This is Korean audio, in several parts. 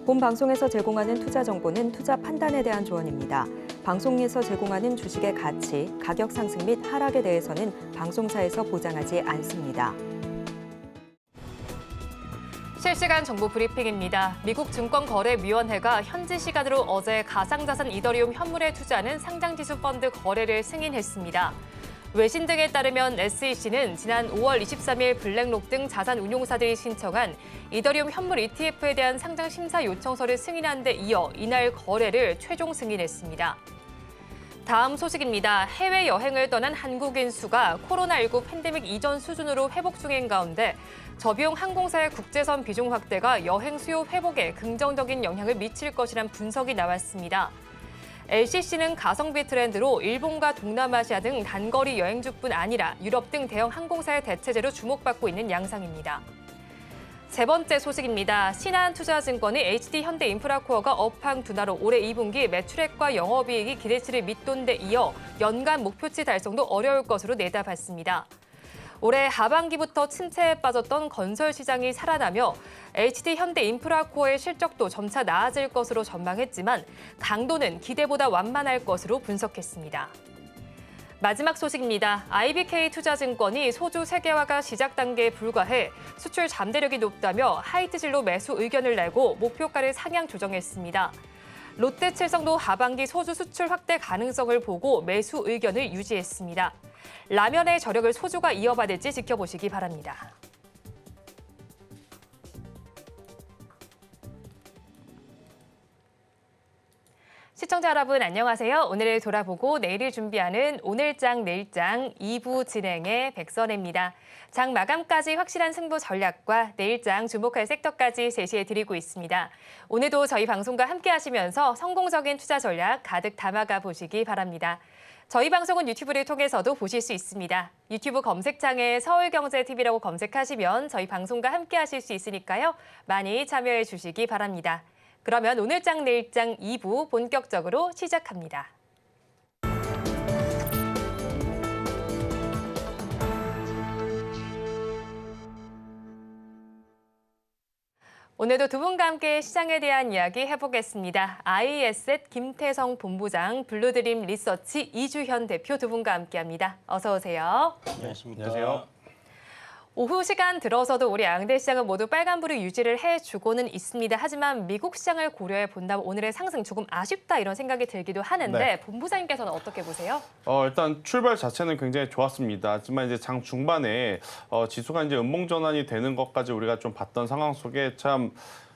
본 방송에서 제공하는 투자 정보는 투자 판단에 대한 조언입니다. 방송에서 제공하는 주식의 가치, 가격 상승 및 하락에 대해서는 방송사에서 보장하지 않습니다. 실시간 정보 브리핑입니다. 미국 증권거래위원회가 현지 시간으로 어제 가상자산 이더리움 현물에 투자하는 상장지수 펀드 거래를 승인했습니다. 외신 등에 따르면 SEC는 지난 5월 23일 블랙록 등 자산 운용사들이 신청한 이더리움 현물 ETF에 대한 상장 심사 요청서를 승인한 데 이어 이날 거래를 최종 승인했습니다. 다음 소식입니다. 해외여행을 떠난 한국인 수가 코로나19 팬데믹 이전 수준으로 회복 중인 가운데 저비용 항공사의 국제선 비중 확대가 여행 수요 회복에 긍정적인 영향을 미칠 것이란 분석이 나왔습니다. LCC는 가성비 트렌드로 일본과 동남아시아 등 단거리 여행주뿐 아니라 유럽 등 대형 항공사의 대체제로 주목받고 있는 양상입니다. 세 번째 소식입니다. 신한투자증권이 HD현대인프라코어가 업황 둔화로 올해 2분기 매출액과 영업이익이 기대치를 밑돈 데 이어 연간 목표치 달성도 어려울 것으로 내다봤습니다. 올해 하반기부터 침체에 빠졌던 건설 시장이 살아나며 HD현대인프라코어의 실적도 점차 나아질 것으로 전망했지만 강도는 기대보다 완만할 것으로 분석했습니다. 마지막 소식입니다. IBK투자증권이 소주 세계화가 시작 단계에 불과해 수출 잠재력이 높다며 하이트진로 매수 의견을 내고 목표가를 상향 조정했습니다. 롯데칠성도 하반기 소주 수출 확대 가능성을 보고 매수 의견을 유지했습니다. 라면의 저력을 소주가 이어받을지 지켜보시기 바랍니다. 시청자 여러분 안녕하세요. 오늘을 돌아보고 내일을 준비하는 오늘장 내일장 2부 진행의 백선혜입니다. 장 마감까지 확실한 승부 전략과 내일장 주목할 섹터까지 제시해 드리고 있습니다. 오늘도 저희 방송과 함께 하시면서 성공적인 투자 전략 가득 담아가 보시기 바랍니다. 저희 방송은 유튜브를 통해서도 보실 수 있습니다. 유튜브 검색창에 서울경제TV라고 검색하시면 저희 방송과 함께 하실 수 있으니까요. 많이 참여해 주시기 바랍니다. 그러면 오늘장 내일장 2부 본격적으로 시작합니다. 오늘도 두 분과 함께 시장에 대한 이야기 해보겠습니다. IES의 김태성 본부장, 블루드림 리서치 이주현 대표 두 분과 함께합니다. 어서 오세요. 안녕하십니까. 오후 시간 들어서도 우리 양대 시장은 모두 빨간불을 유지를 해주고는 있습니다. 하지만 미국 시장을 고려해 본다면 오늘의 상승 조금 아쉽다 이런 생각이 들기도 하는데 네. 본부장님께서는 어떻게 보세요? 일단 출발 자체는 굉장히 좋았습니다. 하지만 이제 장 중반에 지수가 이제 음봉 전환이 되는 것까지 우리가 좀 봤던 상황 속에 참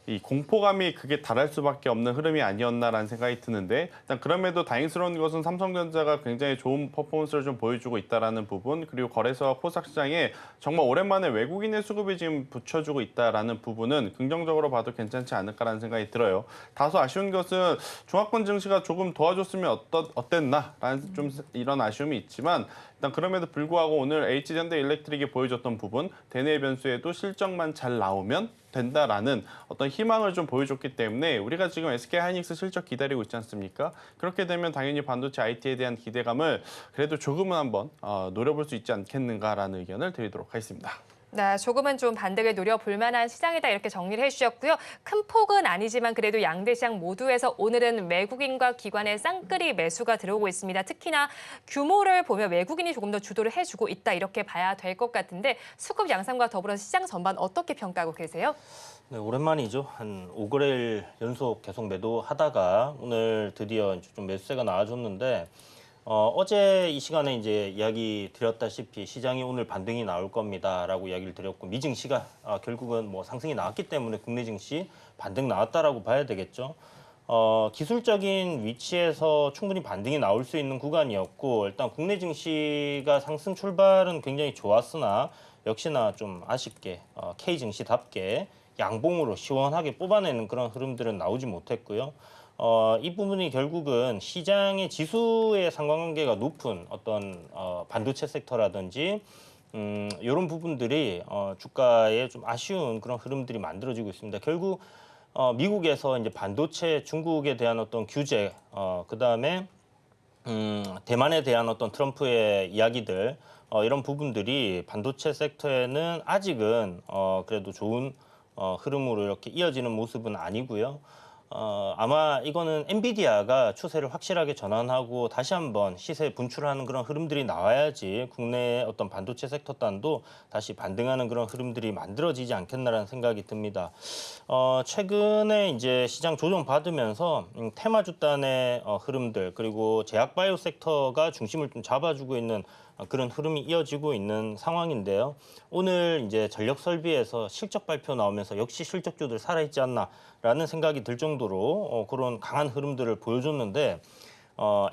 이 공포감이 그게 달할 수밖에 없는 흐름이 아니었나라는 생각이 드는데 일단 그럼에도 다행스러운 것은 삼성전자가 굉장히 좋은 퍼포먼스를 좀 보여주고 있다라는 부분 그리고 거래소와 코스닥 시장에 정말 오랜만에 외국인의 수급이 지금 붙여주고 있다라는 부분은 긍정적으로 봐도 괜찮지 않을까라는 생각이 들어요. 다소 아쉬운 것은 중화권 증시가 조금 도와줬으면 어땠나라는 좀 이런 아쉬움이 있지만 일단 그럼에도 불구하고 오늘 HD현대일렉트릭이 보여줬던 부분 대내 변수에도 실적만 잘 나오면 된다라는 어떤 희망을 좀 보여줬기 때문에 우리가 지금 SK하이닉스 실적 기다리고 있지 않습니까? 그렇게 되면 당연히 반도체 IT에 대한 기대감을 그래도 조금은 한번 노려볼 수 있지 않겠는가라는 의견을 드리도록 하겠습니다. 네, 조금은 좀 반등을 노려볼 만한 시장이다 이렇게 정리를 해주셨고요. 큰 폭은 아니지만 그래도 양대 시장 모두에서 오늘은 외국인과 기관의 쌍끌이 매수가 들어오고 있습니다. 특히나 규모를 보면 외국인이 조금 더 주도를 해주고 있다 이렇게 봐야 될 것 같은데 수급 양상과 더불어 시장 전반 어떻게 평가하고 계세요? 네, 오랜만이죠. 한 5거래일 연속 계속 매도하다가 오늘 드디어 좀 매수세가 나와줬는데 어제 이 시간에 이제 이야기 드렸다시피 시장이 오늘 반등이 나올 겁니다라고 이야기를 드렸고 미증시가 결국은 뭐 상승이 나왔기 때문에 국내 증시 반등 나왔다라고 봐야 되겠죠. 기술적인 위치에서 충분히 반등이 나올 수 있는 구간이었고 일단 국내 증시가 상승 출발은 굉장히 좋았으나 역시나 좀 아쉽게 K증시답게 양봉으로 시원하게 뽑아내는 그런 흐름들은 나오지 못했고요. 이 부분이 결국은 시장의 지수의 상관관계가 높은 어떤 반도체 섹터라든지 이런 부분들이 주가에 좀 아쉬운 그런 흐름들이 만들어지고 있습니다. 결국 미국에서 이제 반도체 중국에 대한 어떤 규제, 그다음에 대만에 대한 어떤 트럼프의 이야기들 이런 부분들이 반도체 섹터에는 아직은 그래도 좋은 흐름으로 이렇게 이어지는 모습은 아니고요. 아마 이거는 엔비디아가 추세를 확실하게 전환하고 다시 한번 시세 분출하는 그런 흐름들이 나와야지 국내 어떤 반도체 섹터 단도 다시 반등하는 그런 흐름들이 만들어지지 않겠나라는 생각이 듭니다. 최근에 이제 시장 조정 받으면서 테마주 단의 흐름들 그리고 제약바이오 섹터가 중심을 좀 잡아주고 있는 그런 흐름이 이어지고 있는 상황인데요. 오늘 이제 전력 설비에서 실적 발표 나오면서 역시 실적주들 살아있지 않나라는 생각이 들 정도로 그런 강한 흐름들을 보여줬는데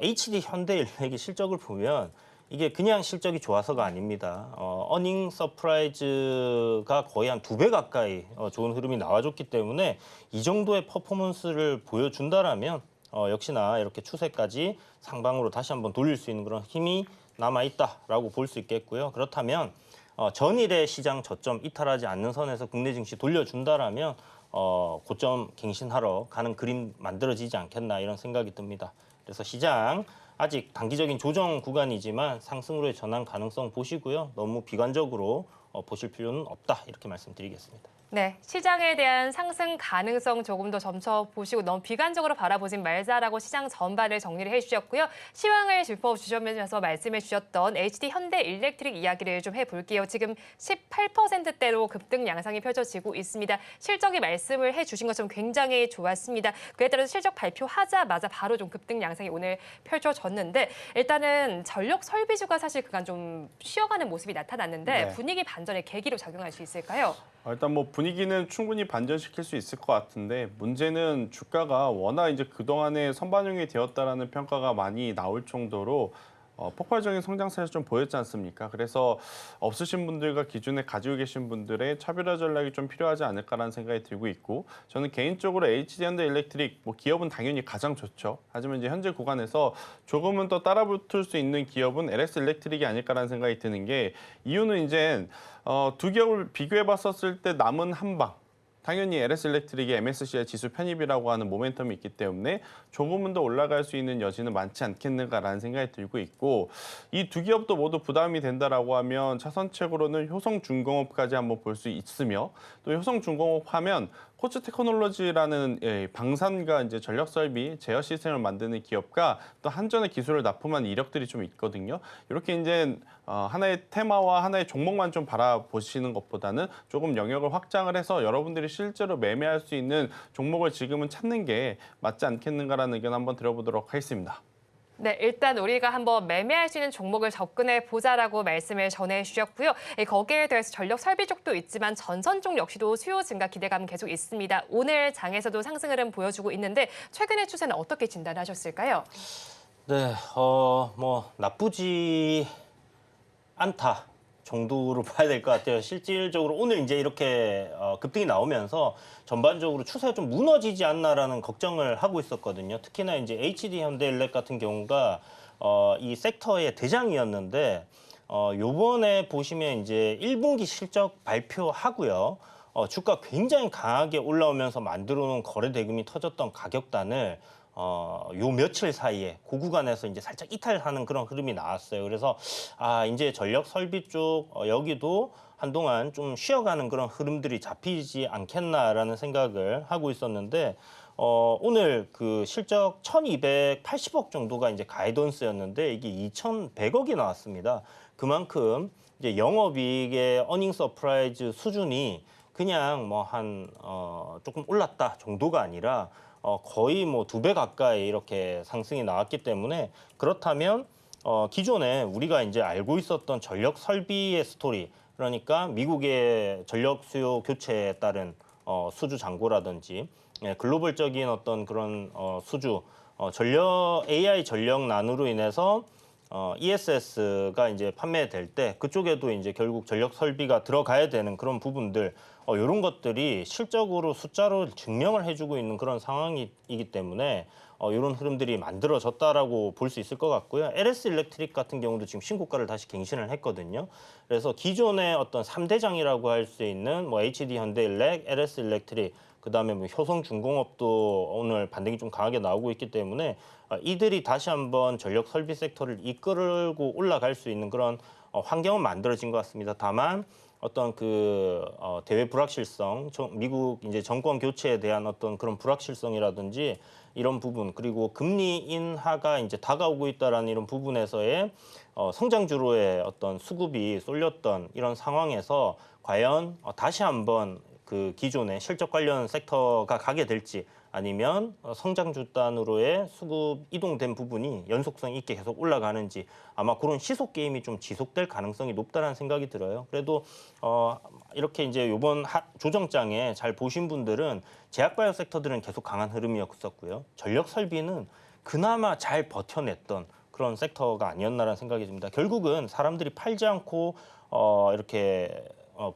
HD 현대일렉의 실적을 보면 이게 그냥 실적이 좋아서가 아닙니다. 어닝 서프라이즈가 거의 한 2배 가까이 좋은 흐름이 나와줬기 때문에 이 정도의 퍼포먼스를 보여준다라면 역시나 이렇게 추세까지 상방으로 다시 한번 돌릴 수 있는 그런 힘이 남아있다라고 볼 수 있겠고요. 그렇다면 전일의 시장 저점 이탈하지 않는 선에서 국내 증시 돌려준다라면 고점 갱신하러 가는 그림 만들어지지 않겠나 이런 생각이 듭니다. 그래서 시장 아직 단기적인 조정 구간이지만 상승으로의 전환 가능성 보시고요. 너무 비관적으로 보실 필요는 없다 이렇게 말씀드리겠습니다. 네, 시장에 대한 상승 가능성 조금 더 점쳐보시고 너무 비관적으로 바라보진 말자라고 시장 전반을 정리를 해주셨고요. 시황을 짚어주시면서 말씀해 주셨던 HD 현대일렉트릭 이야기를 좀 해볼게요. 지금 18%대로 급등 양상이 펼쳐지고 있습니다. 실적이 말씀을 해주신 것처럼 굉장히 좋았습니다. 그에 따라서 실적 발표하자마자 바로 좀 급등 양상이 오늘 펼쳐졌는데 일단은 전력 설비주가 사실 그간 좀 쉬어가는 모습이 나타났는데 네. 분위기 반전의 계기로 작용할 수 있을까요? 일단 뭐 분위기는 충분히 반전시킬 수 있을 것 같은데 문제는 주가가 워낙 이제 그동안에 선반영이 되었다라는 평가가 많이 나올 정도로 폭발적인 성장세를 좀 보였지 않습니까? 그래서 없으신 분들과 기존에 가지고 계신 분들의 차별화 전략이 좀 필요하지 않을까라는 생각이 들고 있고 저는 개인적으로 HD현대일렉트릭 뭐 기업은 당연히 가장 좋죠. 하지만 이제 현재 구간에서 조금은 더 따라붙을 수 있는 기업은 LS일렉트릭이 아닐까라는 생각이 드는 게 이유는 이제 두 기업을 비교해 봤었을 때 남은 한 방. 당연히 LS일렉트릭이 MSCI 지수 편입이라고 하는 모멘텀이 있기 때문에 조금은 더 올라갈 수 있는 여지는 많지 않겠는가라는 생각이 들고 있고 이 두 기업도 모두 부담이 된다라고 하면 차선책으로는 효성중공업까지 한번 볼 수 있으며 또 효성중공업 하면 코츠 테크놀로지라는 방산과 이제 전력 설비 제어 시스템을 만드는 기업과 또 한전의 기술을 납품한 이력들이 좀 있거든요. 이렇게 이제 하나의 테마와 하나의 종목만 좀 바라보시는 것보다는 조금 영역을 확장을 해서 여러분들이 실제로 매매할 수 있는 종목을 지금은 찾는 게 맞지 않겠는가라는 의견 한번 들어보도록 하겠습니다. 네, 일단 우리가 한번 매매할 수 있는 종목을 접근해 보자라고 말씀을 전해주셨고요. 거기에 더해서 전력 설비 쪽도 있지만 전선 쪽 역시도 수요 증가 기대감 계속 있습니다. 오늘 장에서도 상승 흐름 보여주고 있는데 최근의 추세는 어떻게 진단하셨을까요? 네, 뭐 나쁘지 않다 정도로 봐야 될 것 같아요. 실질적으로 오늘 이제 이렇게 급등이 나오면서 전반적으로 추세가 좀 무너지지 않나라는 걱정을 하고 있었거든요. 특히나 이제 HD 현대일렉 같은 경우가 이 섹터의 대장이었는데 요번에 보시면 이제 1분기 실적 발표하고요. 주가 굉장히 강하게 올라오면서 만들어 놓은 거래 대금이 터졌던 가격단을 요 며칠 사이에 그 구간에서 이제 살짝 이탈하는 그런 흐름이 나왔어요. 그래서 이제 전력 설비 쪽 여기도 한동안 좀 쉬어가는 그런 흐름들이 잡히지 않겠나라는 생각을 하고 있었는데 오늘 그 실적 1,280억 정도가 이제 가이던스였는데 이게 2,100억이 나왔습니다. 그만큼 이제 영업이익의 어닝 서프라이즈 수준이 그냥 뭐 한 조금 올랐다 정도가 아니라 거의 뭐 2배 가까이 이렇게 상승이 나왔기 때문에 그렇다면 기존에 우리가 이제 알고 있었던 전력 설비의 스토리 그러니까 미국의 전력 수요 교체에 따른 수주 잔고라든지 글로벌적인 어떤 그런 수주 전력 AI 전력난으로 인해서 ESS가 이제 판매될 때 그쪽에도 이제 결국 전력 설비가 들어가야 되는 그런 부분들 이런 것들이 실적으로 숫자로 증명을 해주고 있는 그런 상황이기 때문에 이런 흐름들이 만들어졌다라고 볼 수 있을 것 같고요. LS일렉트릭 같은 경우도 지금 신고가를 다시 갱신을 했거든요. 그래서 기존의 어떤 3대장이라고 할 수 있는 뭐 HD 현대일렉, LS일렉트릭 그다음에 뭐 효성중공업도 오늘 반등이 좀 강하게 나오고 있기 때문에 이들이 다시 한번 전력 설비 섹터를 이끌고 올라갈 수 있는 그런 환경은 만들어진 것 같습니다. 다만 어떤 대외 불확실성, 미국 이제 정권 교체에 대한 어떤 그런 불확실성이라든지 이런 부분, 그리고 금리 인하가 이제 다가오고 있다라는 이런 부분에서의 성장주로의 어떤 수급이 쏠렸던 이런 상황에서 과연 다시 한번 그 기존의 실적 관련 섹터가 가게 될지, 아니면 성장주 단으로의 수급 이동된 부분이 연속성 있게 계속 올라가는지, 아마 그런 시속 게임이 좀 지속될 가능성이 높다는 생각이 들어요. 그래도 이렇게 이제 이번 조정장에 잘 보신 분들은 제약바이오 섹터들은 계속 강한 흐름이었었고요. 전력 설비는 그나마 잘 버텨냈던 그런 섹터가 아니었나라는 생각이 듭니다. 결국은 사람들이 팔지 않고 이렇게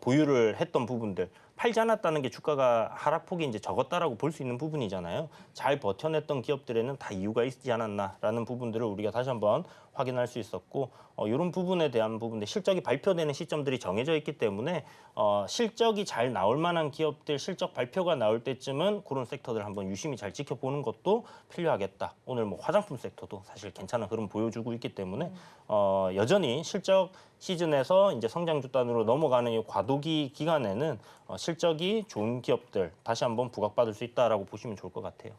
보유를 했던 부분들, 팔지 않았다는 게 주가가 하락폭이 이제 적었다라고 볼 수 있는 부분이잖아요. 잘 버텨냈던 기업들에는 다 이유가 있지 않았나라는 부분들을 우리가 다시 한번 확인할 수 있었고, 이런 부분에 대한 부분들, 실적이 발표되는 시점들이 정해져 있기 때문에 실적이 잘 나올 만한 기업들 실적 발표가 나올 때쯤은 그런 섹터들 한번 유심히 잘 지켜보는 것도 필요하겠다. 오늘 뭐 화장품 섹터도 사실 괜찮은 흐름 보여주고 있기 때문에 여전히 실적 시즌에서 이제 성장주 단으로 넘어가는 이 과도기 기간에는 실적이 좋은 기업들 다시 한번 부각받을 수 있다라고 보시면 좋을 것 같아요.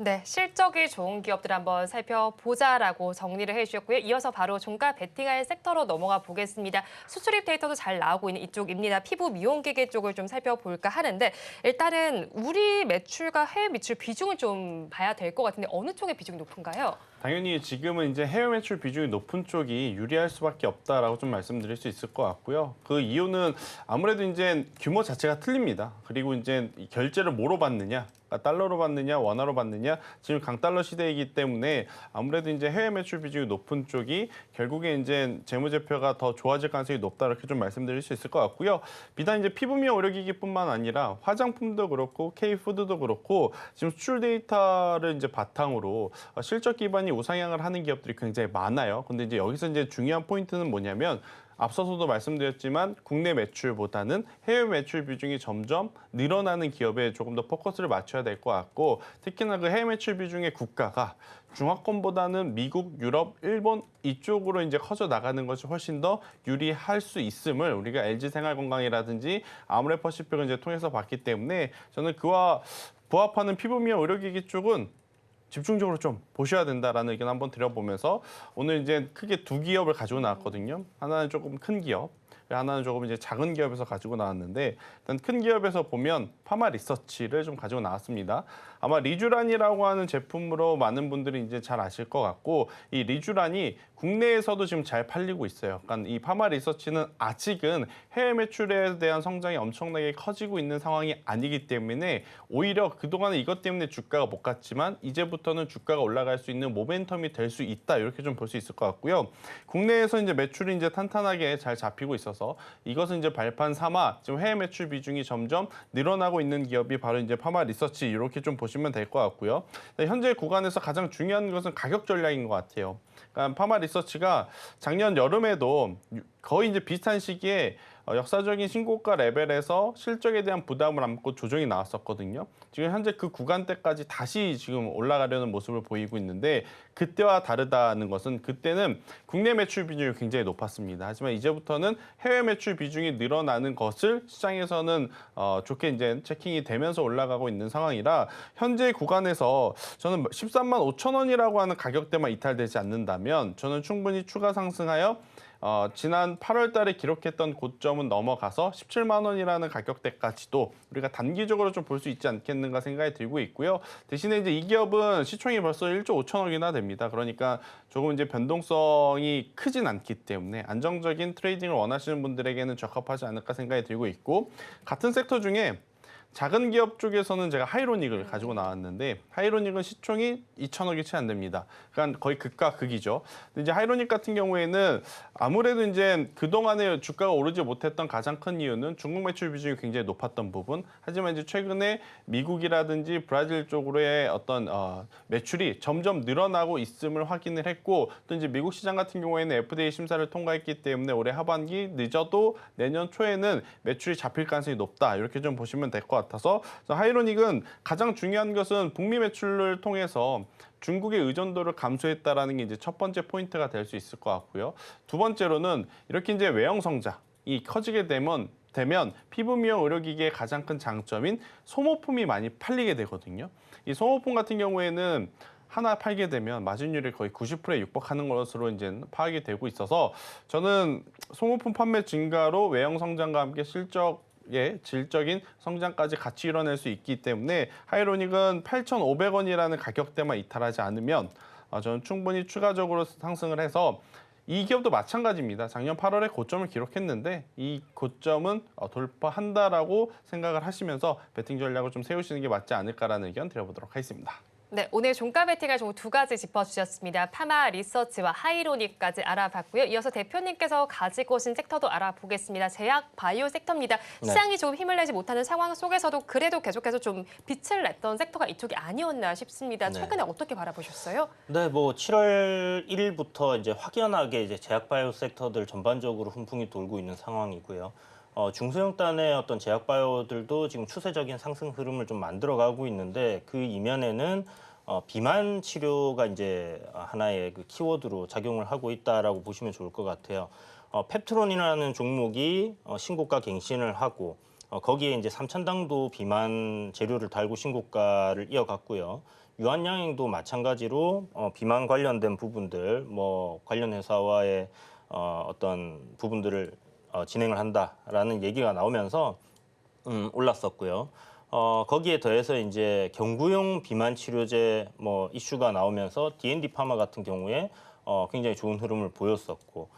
네, 실적이 좋은 기업들 한번 살펴보자라고 정리를 해주셨고요. 이어서 바로 종가 베팅할 섹터로 넘어가 보겠습니다. 수출입 데이터도 잘 나오고 있는 이쪽입니다. 피부 미용기계 쪽을 좀 살펴볼까 하는데, 일단은 우리 매출과 해외 매출 비중을 좀 봐야 될 것 같은데 어느 쪽의 비중이 높은가요? 당연히 지금은 이제 해외 매출 비중이 높은 쪽이 유리할 수밖에 없다라고 좀 말씀드릴 수 있을 것 같고요. 그 이유는 아무래도 이제 규모 자체가 틀립니다. 그리고 이제 이 결제를 뭐로 받느냐, 달러로 받느냐, 원화로 받느냐, 지금 강달러 시대이기 때문에 아무래도 이제 해외 매출 비중이 높은 쪽이 결국에 이제 재무제표가 더 좋아질 가능성이 높다, 이렇게 좀 말씀드릴 수 있을 것 같고요. 비단 이제 피부 미용 의료기기뿐만 아니라 화장품도 그렇고 K푸드도 그렇고 지금 수출 데이터를 이제 바탕으로 실적 기반이 우상향을 하는 기업들이 굉장히 많아요. 근데 이제 여기서 이제 중요한 포인트는 뭐냐면, 앞서서도 말씀드렸지만 국내 매출보다는 해외 매출 비중이 점점 늘어나는 기업에 조금 더 포커스를 맞춰야 될 것 같고, 특히나 그 해외 매출 비중의 국가가 중화권보다는 미국, 유럽, 일본 이쪽으로 이제 커져 나가는 것이 훨씬 더 유리할 수 있음을 우리가 LG생활건강이라든지 아모레퍼시픽을 이제 통해서 봤기 때문에, 저는 그와 부합하는 피부 미용 의료기기 쪽은 집중적으로 좀 보셔야 된다라는 의견 한번 드려보면서, 오늘 이제 크게 두 기업을 가지고 나왔거든요. 하나는 조금 큰 기업, 하나는 조금 이제 작은 기업에서 가지고 나왔는데, 일단 큰 기업에서 보면 파마 리서치를 좀 가지고 나왔습니다. 아마 리쥬란이라고 하는 제품으로 많은 분들이 이제 잘 아실 것 같고, 이 리쥬란이 국내에서도 지금 잘 팔리고 있어요. 그러니까 이 파마 리서치는 아직은 해외 매출에 대한 성장이 엄청나게 커지고 있는 상황이 아니기 때문에, 오히려 그동안은 이것 때문에 주가가 못 갔지만 이제부터는 주가가 올라갈 수 있는 모멘텀이 될 수 있다, 이렇게 좀 볼 수 있을 것 같고요. 국내에서 이제 매출이 이제 탄탄하게 잘 잡히고 있어서 이것은 이제 발판 삼아 지금 해외 매출 비중이 점점 늘어나고 있는 기업이 바로 이제 파마 리서치, 이렇게 좀 보시면 될 것 같고요. 현재 구간에서 가장 중요한 것은 가격 전략인 것 같아요. 그러니까 파마 리서치가 작년 여름에도 거의 이제 비슷한 시기에 역사적인 신고가 레벨에서 실적에 대한 부담을 안고 조정이 나왔었거든요. 지금 현재 그 구간대까지 다시 지금 올라가려는 모습을 보이고 있는데, 그때와 다르다는 것은 그때는 국내 매출 비중이 굉장히 높았습니다. 하지만 이제부터는 해외 매출 비중이 늘어나는 것을 시장에서는 좋게 이제 체킹이 되면서 올라가고 있는 상황이라, 현재 구간에서 저는 13만 5천 원이라고 하는 가격대만 이탈되지 않는다면 저는 충분히 추가 상승하여 지난 8월 달에 기록했던 고점은 넘어가서 17만 원이라는 가격대까지도 우리가 단기적으로 좀 볼 수 있지 않겠는가 생각이 들고 있고요. 대신에 이제 이 기업은 시총이 벌써 1조 5천억이나 됩니다. 그러니까 조금 이제 변동성이 크진 않기 때문에 안정적인 트레이딩을 원하시는 분들에게는 적합하지 않을까 생각이 들고 있고, 같은 섹터 중에 작은 기업 쪽에서는 제가 하이로닉을 가지고 나왔는데, 하이로닉은 시총이 2천억이 채 안 됩니다. 그러니까 거의 극과 극이죠. 근데 이제 하이로닉 같은 경우에는 아무래도 이제 그동안에 주가가 오르지 못했던 가장 큰 이유는 중국 매출 비중이 굉장히 높았던 부분. 하지만 이제 최근에 미국이라든지 브라질 쪽으로의 어떤 매출이 점점 늘어나고 있음을 확인을 했고, 또 이제 미국 시장 같은 경우에는 FDA 심사를 통과했기 때문에 올해 하반기 늦어도 내년 초에는 매출이 잡힐 가능성이 높다, 이렇게 좀 보시면 될 것 같아서, 하이로닉은 가장 중요한 것은 북미 매출을 통해서 중국의 의존도를 감소했다라는 게 이제 첫 번째 포인트가 될 수 있을 것 같고요. 두 번째로는 이렇게 이제 외형 성장이 커지게 되면 되면 피부 미용 의료기기의 가장 큰 장점인 소모품이 많이 팔리게 되거든요. 이 소모품 같은 경우에는 하나 팔게 되면 마진율이 거의 90%에 육박하는 것으로 이제 파악이 되고 있어서 저는 소모품 판매 증가로 외형 성장과 함께 질적인 성장까지 같이 이뤄낼 수 있기 때문에 하이로닉은 8,500원이라는 가격대만 이탈하지 않으면 저는 충분히 추가적으로 상승을 해서 이 기업도 마찬가지입니다. 작년 8월에 고점을 기록했는데 이 고점은 돌파한다라고 생각을 하시면서 베팅 전략을 좀 세우시는 게 맞지 않을까라는 의견 드려보도록 하겠습니다. 네, 오늘 종가 베팅할 종목 두 가지 짚어주셨습니다. 파마 리서치와 하이로닉까지 알아봤고요. 이어서 대표님께서 가지고 오신 섹터도 알아보겠습니다. 제약 바이오 섹터입니다. 시장이 조금 힘을 내지 못하는 상황 속에서도 그래도 계속해서 좀 빛을 냈던 섹터가 이쪽이 아니었나 싶습니다. 최근에 어떻게 바라보셨어요? 네, 뭐 7월 1일부터 이제 확연하게 이제 제약 바이오 섹터들 전반적으로 훈풍이 돌고 있는 상황이고요. 중소형단의 어떤 제약 바이오들도 지금 추세적인 상승 흐름을 좀 만들어가고 있는데 그 이면에는 비만 치료가 이제 하나의 그 키워드로 작용을 하고 있다라고 보시면 좋을 것 같아요. 펩트론이라는 종목이 신고가 갱신을 하고 거기에 이제 삼천당도 비만 재료를 달고 신고가를 이어갔고요. 유한양행도 마찬가지로 비만 관련된 부분들, 뭐 관련 회사와의 어떤 부분들을 진행을 한다라는 얘기가 나오면서 올랐었고요. 거기에 더해서 이제 경구용 비만 치료제 뭐 이슈가 나오면서 D&D 파마 같은 경우에 굉장히 좋은 흐름을 보였었고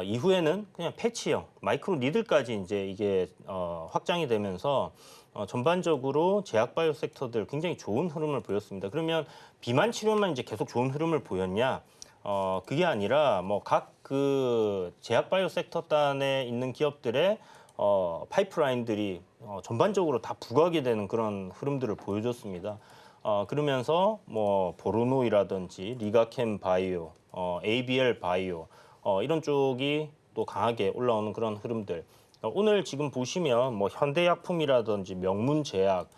이후에는 그냥 패치형 마이크로 니들까지 이제 이게 확장이 되면서 전반적으로 제약 바이오 섹터들 굉장히 좋은 흐름을 보였습니다. 그러면 비만 치료만 이제 계속 좋은 흐름을 보였냐? 그게 아니라 뭐 각 그 제약 바이오 섹터단에 있는 기업들의 파이프라인들이 전반적으로 다 부각이 되는 그런 흐름들을 보여줬습니다. 그러면서 뭐 보르노이라든지 리가캠 바이오, ABL 바이오 이런 쪽이 또 강하게 올라오는 그런 흐름들. 오늘 지금 보시면 뭐 현대약품이라든지 명문제약,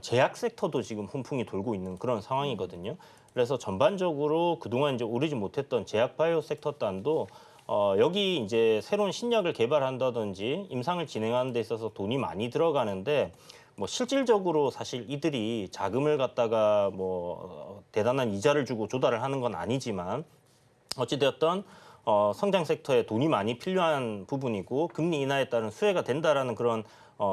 제약 섹터도 지금 훈풍이 돌고 있는 그런 상황이거든요. 그래서 전반적으로 그동안 이제 오르지 못했던 제약 바이오 섹터단도 여기 이제 새로운 신약을 개발한다든지 임상을 진행하는 데 있어서 돈이 많이 들어가는데 뭐 실질적으로 사실 이들이 자금을 갖다가 뭐 대단한 이자를 주고 조달을 하는 건 아니지만 어찌되었던 성장 섹터에 돈이 많이 필요한 부분이고 금리 인하에 따른 수혜가 된다라는 그런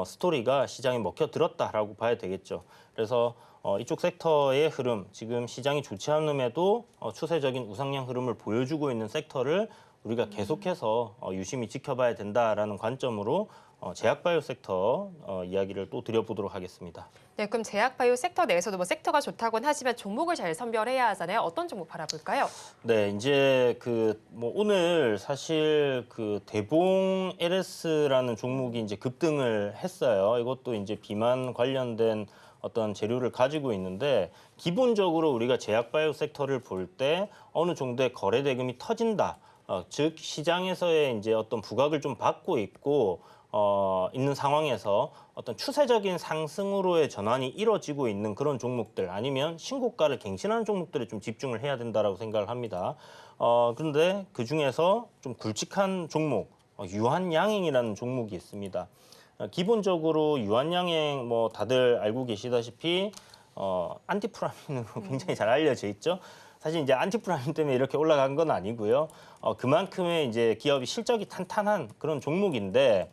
스토리가 시장에 먹혀들었다라고 봐야 되겠죠. 그래서 이쪽 섹터의 흐름, 지금 시장이 좋지 않음에도 추세적인 우상향 흐름을 보여주고 있는 섹터를 우리가 계속해서 유심히 지켜봐야 된다라는 관점으로 제약 바이오 섹터 이야기를 또 드려보도록 하겠습니다. 네, 그럼 제약 바이오 sek터 내에서도 뭐 섹터가 좋다고는 하지만 종목을 잘 선별해야 하잖아요. 어떤 종목 바라볼까요? 네, 이제 그 뭐 오늘 사실 그 대봉 LS라는 종목이 이제 급등을 했어요. 이것도 이제 비만 관련된 어떤 재료를 가지고 있는데 기본적으로 우리가 제약 바이오 섹터를 볼 때 어느 정도의 거래 대금이 터진다. 즉 시장에서의 이제 어떤 부각을 좀 받고 있고 있는 상황에서 어떤 추세적인 상승으로의 전환이 이뤄지고 있는 그런 종목들 아니면 신고가를 갱신하는 종목들에 좀 집중을 해야 된다라고 생각을 합니다. 그런데 그 중에서 좀 굵직한 종목 유한양행이라는 종목이 있습니다. 기본적으로 유한양행 뭐 다들 알고 계시다시피 안티프라민으로 굉장히 잘 알려져 있죠. 사실 이제 안티프라민 때문에 이렇게 올라간 건 아니고요. 그만큼의 이제 기업이 실적이 탄탄한 그런 종목인데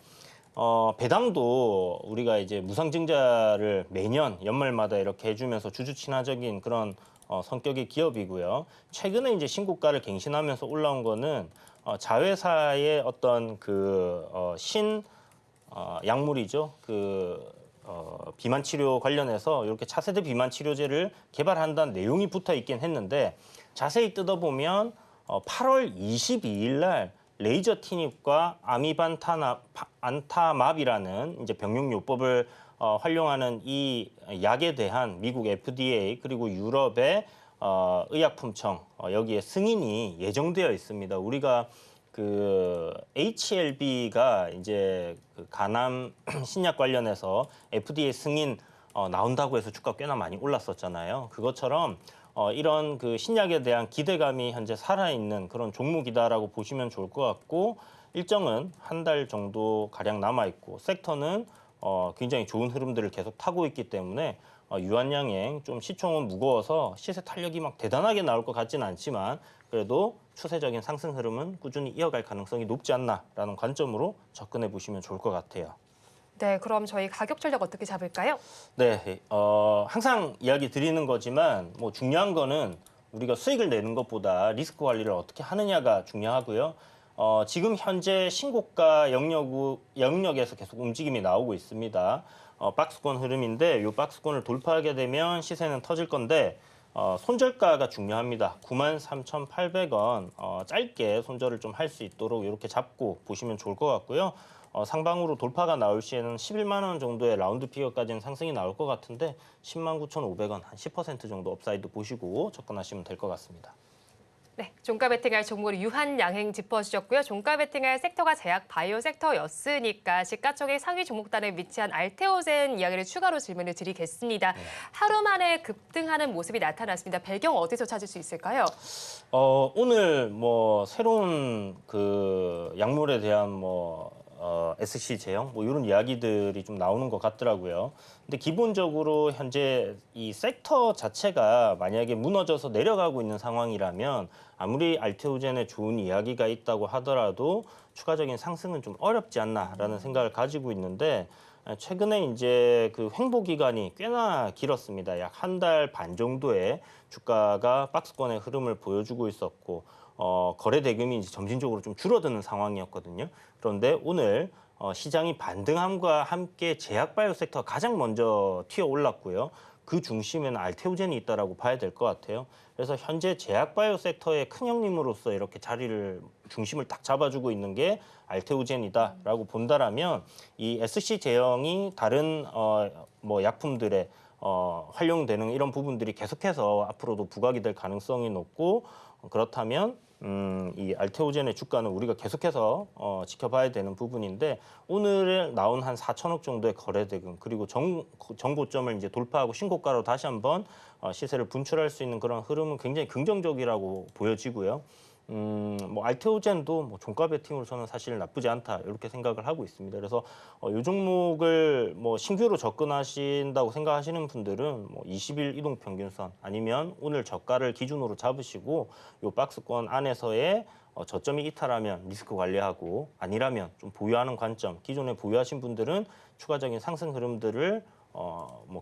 배당도 우리가 이제 무상증자를 매년 연말마다 이렇게 해주면서 주주 친화적인 그런 성격의 기업이고요. 최근에 이제 신고가를 갱신하면서 올라온 거는 자회사의 어떤 그 약물이죠. 비만 치료 관련해서 이렇게 차세대 비만 치료제를 개발한다는 내용이 붙어 있긴 했는데 자세히 뜯어보면 8월 22일 날 레이저 티닙과 아미반타맙이라는 이제 병용요법을 활용하는 이 약에 대한 미국 FDA 그리고 유럽의 의약품청 여기에 승인이 예정되어 있습니다. 우리가 그 HLB가 이제 그 간암 신약 관련해서 FDA 승인 나온다고 해서 주가 꽤나 많이 올랐었잖아요. 그것처럼 이런 그 신약에 대한 기대감이 현재 살아있는 그런 종목이다라고 보시면 좋을 것 같고 일정은 한 달 정도 가량 남아 있고 섹터는 굉장히 좋은 흐름들을 계속 타고 있기 때문에 유한양행 좀 시총은 무거워서 시세 탄력이 막 대단하게 나올 것 같지는 않지만 그래도 추세적인 상승 흐름은 꾸준히 이어갈 가능성이 높지 않나라는 관점으로 접근해 보시면 좋을 것 같아요. 네, 그럼 저희 가격 전략 어떻게 잡을까요? 네, 항상 이야기 드리는 거지만 뭐 중요한 거는 우리가 수익을 내는 것보다 리스크 관리를 어떻게 하느냐가 중요하고요. 지금 현재 신고가 영역에서 계속 움직임이 나오고 있습니다. 박스권 흐름인데 이 박스권을 돌파하게 되면 시세는 터질 건데 손절가가 중요합니다. 93,800원 짧게 손절을 좀 할 수 있도록 이렇게 잡고 보시면 좋을 것 같고요. 상방으로 돌파가 나올 시에는 11만 원 정도의 라운드 피겨까지는 상승이 나올 것 같은데 10만 9,500원 한 10% 정도 업사이드 보시고 접근하시면 될 것 같습니다. 네, 종가 베팅할 종목을 유한양행 짚어주셨고요. 종가 베팅할 섹터가 제약 바이오 섹터였으니까 시가총액 상위 종목단에 위치한 알테오젠 이야기를 추가로 질문을 드리겠습니다. 하루 만에 급등하는 모습이 나타났습니다. 배경 어디서 찾을 수 있을까요? 오늘 뭐 새로운 그 약물에 대한 SC 제형 이런 이야기들이 좀 나오는 것 같더라고요. 근데 기본적으로 현재 이 섹터 자체가 만약에 무너져서 내려가고 있는 상황이라면 아무리 알테오젠에 좋은 이야기가 있다고 하더라도 추가적인 상승은 좀 어렵지 않나라는 생각을 가지고 있는데 최근에 이제 그 횡보 기간이 꽤나 길었습니다. 약 한 달 반 정도의 주가가 박스권의 흐름을 보여주고 있었고 거래 대금이 이제 점진적으로 좀 줄어드는 상황이었거든요. 그런데 오늘 시장이 반등함과 함께 제약바이오 섹터가 가장 먼저 튀어 올랐고요. 그 중심에는 알테오젠이 있다라고 봐야 될 것 같아요. 그래서 현재 제약바이오 섹터의 큰 형님으로서 이렇게 중심을 딱 잡아주고 있는 게 알테오젠이다라고 본다라면 이 SC 제형이 다른 약품들의 활용되는 이런 부분들이 계속해서 앞으로도 부각이 될 가능성이 높고 그렇다면 이 알테오젠의 주가는 우리가 계속해서 지켜봐야 되는 부분인데 오늘 나온 한 4천억 정도의 거래대금 그리고 정고점을 이제 돌파하고 신고가로 다시 한번 시세를 분출할 수 있는 그런 흐름은 굉장히 긍정적이라고 보여지고요. 알테오젠도 종가 베팅으로 저는 사실 나쁘지 않다 이렇게 생각을 하고 있습니다. 그래서 이 종목을 신규로 접근하신다고 생각하시는 분들은 20일 이동 평균선 아니면 오늘 저가를 기준으로 잡으시고 이 박스권 안에서의 저점이 이탈하면 리스크 관리하고 아니라면 좀 보유하는 관점 기존에 보유하신 분들은 추가적인 상승 흐름들을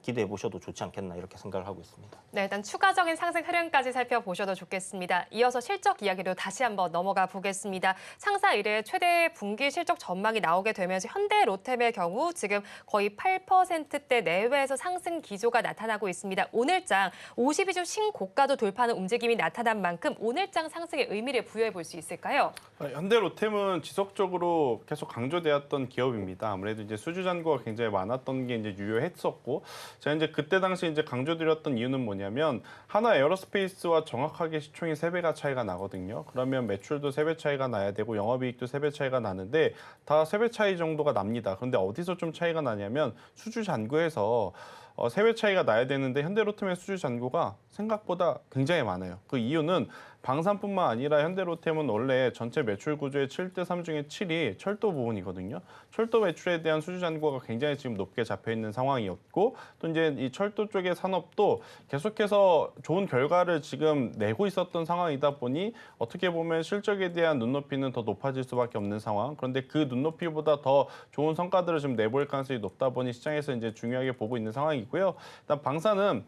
기대해 보셔도 좋지 않겠나 이렇게 생각을 하고 있습니다. 네, 일단 추가적인 상승 흐름까지 살펴보셔도 좋겠습니다. 이어서 실적 이야기로 다시 한번 넘어가 보겠습니다. 상사 이래 최대 분기 실적 전망이 나오게 되면서 현대로템의 경우 지금 거의 8%대 내외에서 상승 기조가 나타나고 있습니다. 오늘장 52주 신고가도 돌파하는 움직임이 나타난 만큼 오늘장 상승의 의미를 부여해 볼 수 있을까요? 현대로템은 지속적으로 계속 강조되었던 기업입니다. 아무래도 이제 수주 잔고가 굉장히 많았던 게 이제 유효했었고, 제가 이제 그때 당시 이제 강조드렸던 이유는 뭐냐면 하나 에어로스페이스와 정확하게 시총이 3배가 차이가 나거든요. 그러면 매출도 3배 차이가 나야 되고 영업이익도 3배 차이가 나는데 다 3배 차이 정도가 납니다. 그런데 어디서 좀 차이가 나냐면 수주 잔고에서 3배 차이가 나야 되는데 현대로템의 수주 잔고가 생각보다 굉장히 많아요. 그 이유는 방산뿐만 아니라 현대로템은 원래 전체 매출 구조의 7대3 중에 7이 철도 부분이거든요. 철도 매출에 대한 수주 잔고가 굉장히 지금 높게 잡혀 있는 상황이었고 또 이제 이 철도 쪽의 산업도 계속해서 좋은 결과를 지금 내고 있었던 상황이다 보니 어떻게 보면 실적에 대한 눈높이는 더 높아질 수밖에 없는 상황. 그런데 그 눈높이보다 더 좋은 성과들을 좀 내볼 가능성이 높다 보니 시장에서 이제 중요하게 보고 있는 상황이고요. 일단 방산은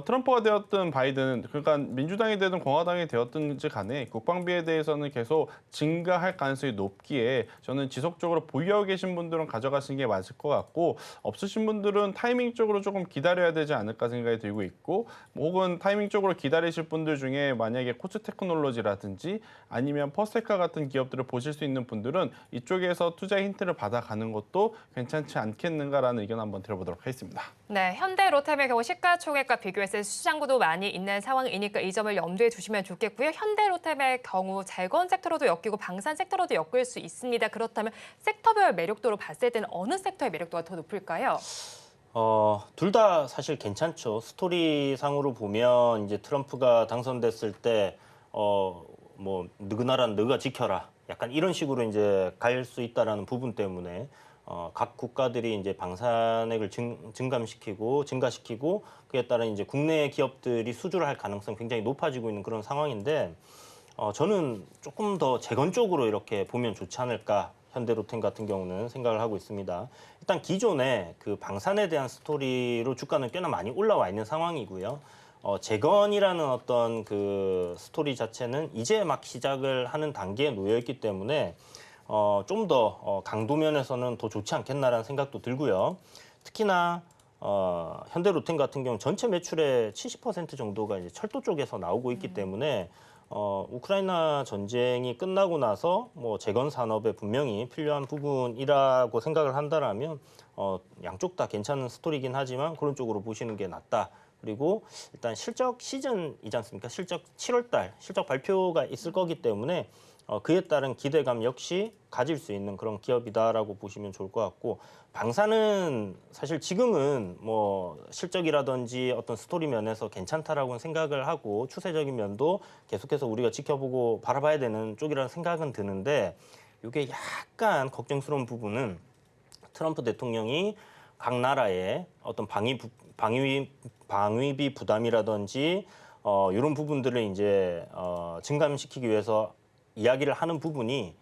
트럼프가 되었든 바이든, 그러니까 민주당이 되든 공화당이 되었든지 간에 국방비에 대해서는 계속 증가할 가능성이 높기에 저는 지속적으로 보유하고 계신 분들은 가져가시는 게 맞을 것 같고 없으신 분들은 타이밍적으로 조금 기다려야 되지 않을까 생각이 들고 있고 혹은 타이밍적으로 기다리실 분들 중에 만약에 코츠 테크놀로지라든지 아니면 퍼스테카 같은 기업들을 보실 수 있는 분들은 이쪽에서 투자 힌트를 받아가는 것도 괜찮지 않겠는가라는 의견 한번 들어보도록 하겠습니다. 네, 현대로템의 경우 시가총액과 비교했을 때 수장고도 많이 있는 상황이니까 이 점을 염두에 두시면 좋겠고요. 현대로템의 경우 재건 섹터로도 엮이고 방산 섹터로도 엮일 수 있습니다. 그렇다면 섹터별 매력도로 봤을 때는 어느 섹터의 매력도가 더 높을까요? 둘 다 사실 괜찮죠. 스토리상으로 보면 이제 트럼프가 당선됐을 때 느그나란 너가 지켜라. 약간 이런 식으로 이제 갈 수 있다라는 부분 때문에 각 국가들이 이제 방산액을 증가시키고 그에 따라 이제 국내 기업들이 수주를 할 가능성이 굉장히 높아지고 있는 그런 상황인데 저는 조금 더 재건 쪽으로 이렇게 보면 좋지 않을까. 현대로템 같은 경우는 생각을 하고 있습니다. 일단 기존에 그 방산에 대한 스토리로 주가는 꽤나 많이 올라와 있는 상황이고요. 재건이라는 어떤 그 스토리 자체는 이제 막 시작을 하는 단계에 놓여 있기 때문에 좀 더 강도 면에서는 더 좋지 않겠나라는 생각도 들고요. 특히나 현대로템 같은 경우 전체 매출의 70% 정도가 이제 철도 쪽에서 나오고 있기 때문에 우크라이나 전쟁이 끝나고 나서 뭐 재건 산업에 분명히 필요한 부분이라고 생각을 한다라면 양쪽 다 괜찮은 스토리긴 하지만 그런 쪽으로 보시는 게 낫다. 그리고 일단 실적 시즌이지 않습니까? 실적 7월 달 실적 발표가 있을 거기 때문에 그에 따른 기대감 역시 가질 수 있는 그런 기업이다라고 보시면 좋을 것 같고 방산은 사실 지금은 뭐 실적이라든지 어떤 스토리 면에서 괜찮다라고 생각을 하고 추세적인 면도 계속해서 우리가 지켜보고 바라봐야 되는 쪽이라는 생각은 드는데 이게 약간 걱정스러운 부분은 트럼프 대통령이 각 나라의 어떤 방위비 부담이라든지 이런 부분들을 이제 증감시키기 위해서 이야기를 하는 부분이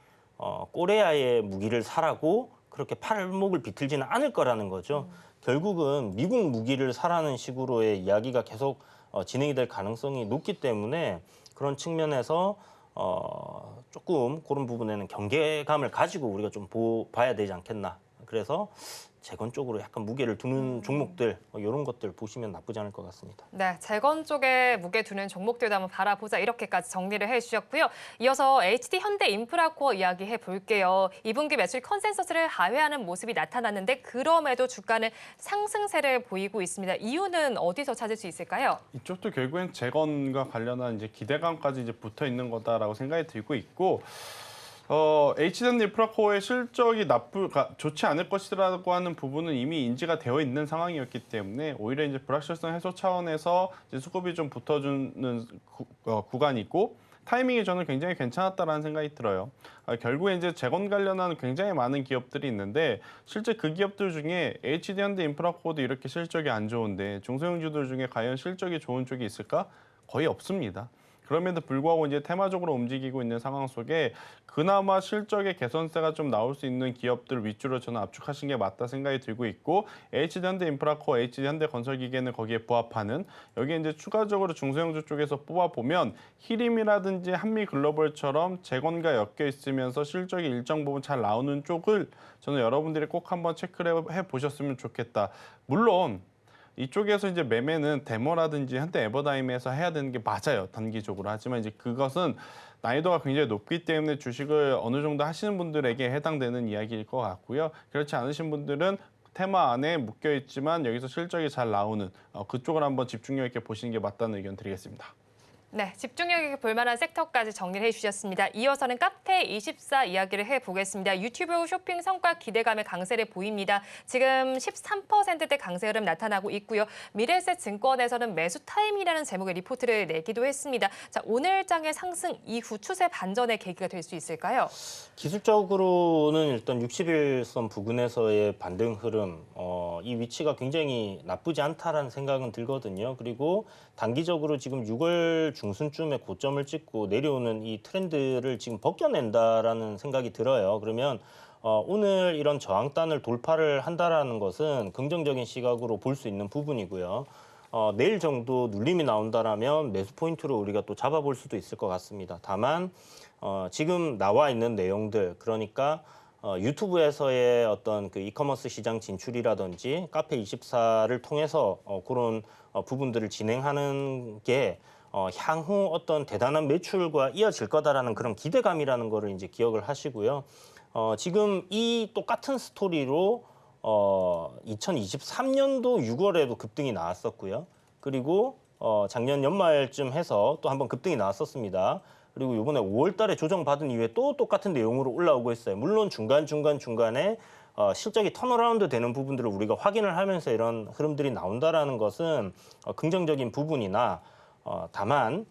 코리아의 무기를 사라고 그렇게 팔목을 비틀지는 않을 거라는 거죠. 결국은 미국 무기를 사라는 식으로의 이야기가 계속 진행이 될 가능성이 높기 때문에 그런 측면에서 조금 그런 부분에는 경계감을 가지고 우리가 좀 봐야 되지 않겠나. 그래서 재건 쪽으로 약간 무게를 두는 종목들 이런 것들 보시면 나쁘지 않을 것 같습니다. 네, 재건 쪽에 무게 두는 종목들도 한번 바라보자 이렇게까지 정리를 해주셨고요. 이어서 HD 현대인프라코어 이야기해 볼게요. 2분기 매출 컨센서스를 하회하는 모습이 나타났는데 그럼에도 주가는 상승세를 보이고 있습니다. 이유는 어디서 찾을 수 있을까요? 이쪽도 결국엔 재건과 관련한 이제 기대감까지 이제 붙어 있는 거다라고 생각이 들고 있고. HD인프라코어의 실적이 좋지 않을 것이라고 하는 부분은 이미 인지가 되어 있는 상황이었기 때문에 오히려 이제 불확실성 해소 차원에서 이제 수급이 좀 붙어주는 구간이고 타이밍이 저는 굉장히 괜찮았다라는 생각이 들어요. 결국에 이제 재건 관련한 굉장히 많은 기업들이 있는데 실제 그 기업들 중에 HD인프라코어도 이렇게 실적이 안 좋은데 중소형주들 중에 과연 실적이 좋은 쪽이 있을까? 거의 없습니다. 그럼에도 불구하고 이제 테마적으로 움직이고 있는 상황 속에 그나마 실적의 개선세가 좀 나올 수 있는 기업들 위주로 저는 압축하신 게 맞다 생각이 들고 있고 HD현대인프라코어, HD현대건설기계는 거기에 부합하는 여기에 이제 추가적으로 중소형주 쪽에서 뽑아보면 히림이라든지 한미글로벌처럼 재건과 엮여 있으면서 실적이 일정 부분 잘 나오는 쪽을 저는 여러분들이 꼭 한번 체크를 해보셨으면 좋겠다. 물론 이쪽에서 이제 매매는 데모라든지 한때 에버다임에서 해야 되는 게 맞아요. 단기적으로. 하지만 이제 그것은 난이도가 굉장히 높기 때문에 주식을 어느 정도 하시는 분들에게 해당되는 이야기일 것 같고요. 그렇지 않으신 분들은 테마 안에 묶여 있지만 여기서 실적이 잘 나오는 그쪽을 한번 집중력 있게 보시는 게 맞다는 의견 드리겠습니다. 네, 집중력 있게 볼만한 섹터까지 정리를 해주셨습니다. 이어서는 카페24 이야기를 해보겠습니다. 유튜브 쇼핑 성과 기대감의 강세를 보입니다. 지금 13%대 강세 흐름 나타나고 있고요. 미래에셋 증권에서는 매수 타임이라는 제목의 리포트를 내기도 했습니다. 자, 오늘 장의 상승 이후 추세 반전의 계기가 될 수 있을까요? 기술적으로는 일단 60일선 부근에서의 반등 흐름, 이 위치가 굉장히 나쁘지 않다라는 생각은 들거든요. 그리고 단기적으로 지금 6월 중순쯤에 고점을 찍고 내려오는 이 트렌드를 지금 벗겨낸다라는 생각이 들어요. 그러면 오늘 이런 저항단을 돌파를 한다라는 것은 긍정적인 시각으로 볼 수 있는 부분이고요. 내일 정도 눌림이 나온다라면 매수 포인트로 우리가 또 잡아볼 수도 있을 것 같습니다. 다만 지금 나와 있는 내용들, 그러니까 유튜브에서의 어떤 그 이커머스 시장 진출이라든지 카페24를 통해서 그런 부분들을 진행하는 게 향후 어떤 대단한 매출과 이어질 거다라는 그런 기대감이라는 거를 이제 기억을 하시고요. 지금 이 똑같은 스토리로 2023년도 6월에도 급등이 나왔었고요. 그리고 작년 연말쯤 해서 또 한번 급등이 나왔었습니다. 그리고 이번에 5월 달에 조정받은 이후에 또 똑같은 내용으로 올라오고 있어요. 물론 중간에 실적이 턴어라운드 되는 부분들을 우리가 확인을 하면서 이런 흐름들이 나온다라는 것은 긍정적인 부분이나 다만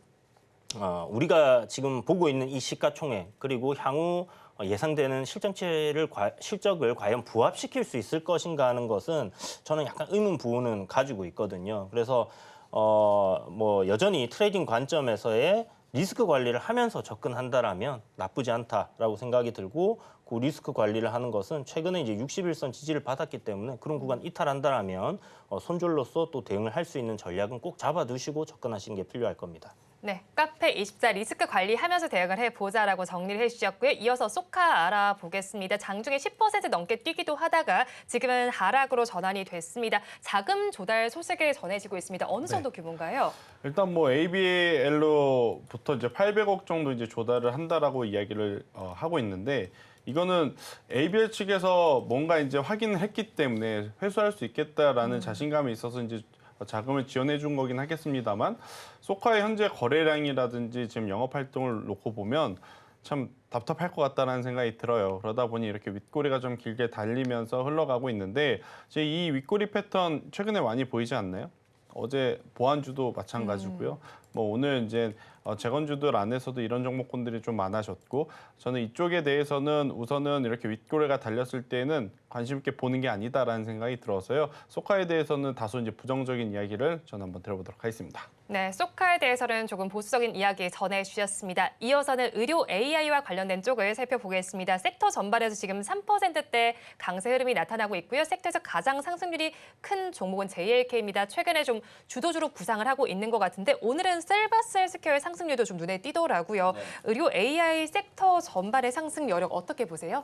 우리가 지금 보고 있는 이 시가총액 그리고 향후 예상되는 실적을 과연 부합시킬 수 있을 것인가 하는 것은 저는 약간 의문 부호는 가지고 있거든요. 그래서 뭐 여전히 트레이딩 관점에서의 리스크 관리를 하면서 접근한다라면 나쁘지 않다라고 생각이 들고 그 리스크 관리를 하는 것은 최근에 이제 61선 지지를 받았기 때문에 그런 구간 이탈한다라면 손절로서 또 대응을 할 수 있는 전략은 꼭 잡아두시고 접근하시는 게 필요할 겁니다. 네, 카페24 리스크 관리하면서 대응을 해보자라고 정리를 해주셨고요. 이어서 소카 알아보겠습니다. 장중에 10% 넘게 뛰기도 하다가 지금은 하락으로 전환이 됐습니다. 자금 조달 소식이 전해지고 있습니다. 어느 정도 규모인가요? 일단 뭐 ABL로부터 이제 800억 정도 이제 조달을 한다라고 이야기를 하고 있는데 이거는 ABL 측에서 뭔가 이제 확인을 했기 때문에 회수할 수 있겠다라는 자신감이 있어서 이제 자금을 지원해 준 거긴 하겠습니다만 소카의 현재 거래량이라든지 지금 영업 활동을 놓고 보면 참 답답할 것 같다는 생각이 들어요. 그러다 보니 이렇게 윗꼬리가 좀 길게 달리면서 흘러가고 있는데 이제 이 윗꼬리 패턴 최근에 많이 보이지 않나요? 어제 보안주도 마찬가지고요. 뭐 오늘 이제 재건주들 안에서도 이런 종목군들이 좀 많아졌고 저는 이쪽에 대해서는 우선은 이렇게 윗꼬리가 달렸을 때는 관심 있게 보는 게 아니다라는 생각이 들어서요. 소카에 대해서는 다소 이제 부정적인 이야기를 저는 한번 들어보도록 하겠습니다. 네, 소카에 대해서는 조금 보수적인 이야기 전해주셨습니다. 이어서는 의료 AI와 관련된 쪽을 살펴보겠습니다. 섹터 전반에서 지금 3%대 강세 흐름이 나타나고 있고요. 섹터에서 가장 상승률이 큰 종목은 JLK입니다. 최근에 좀 주도주로 부상을 하고 있는 것 같은데 오늘은 셀바스 헬스케어의 상승률도 좀 눈에 띄더라고요. 의료 AI 섹터 전반의 상승 여력 어떻게 보세요?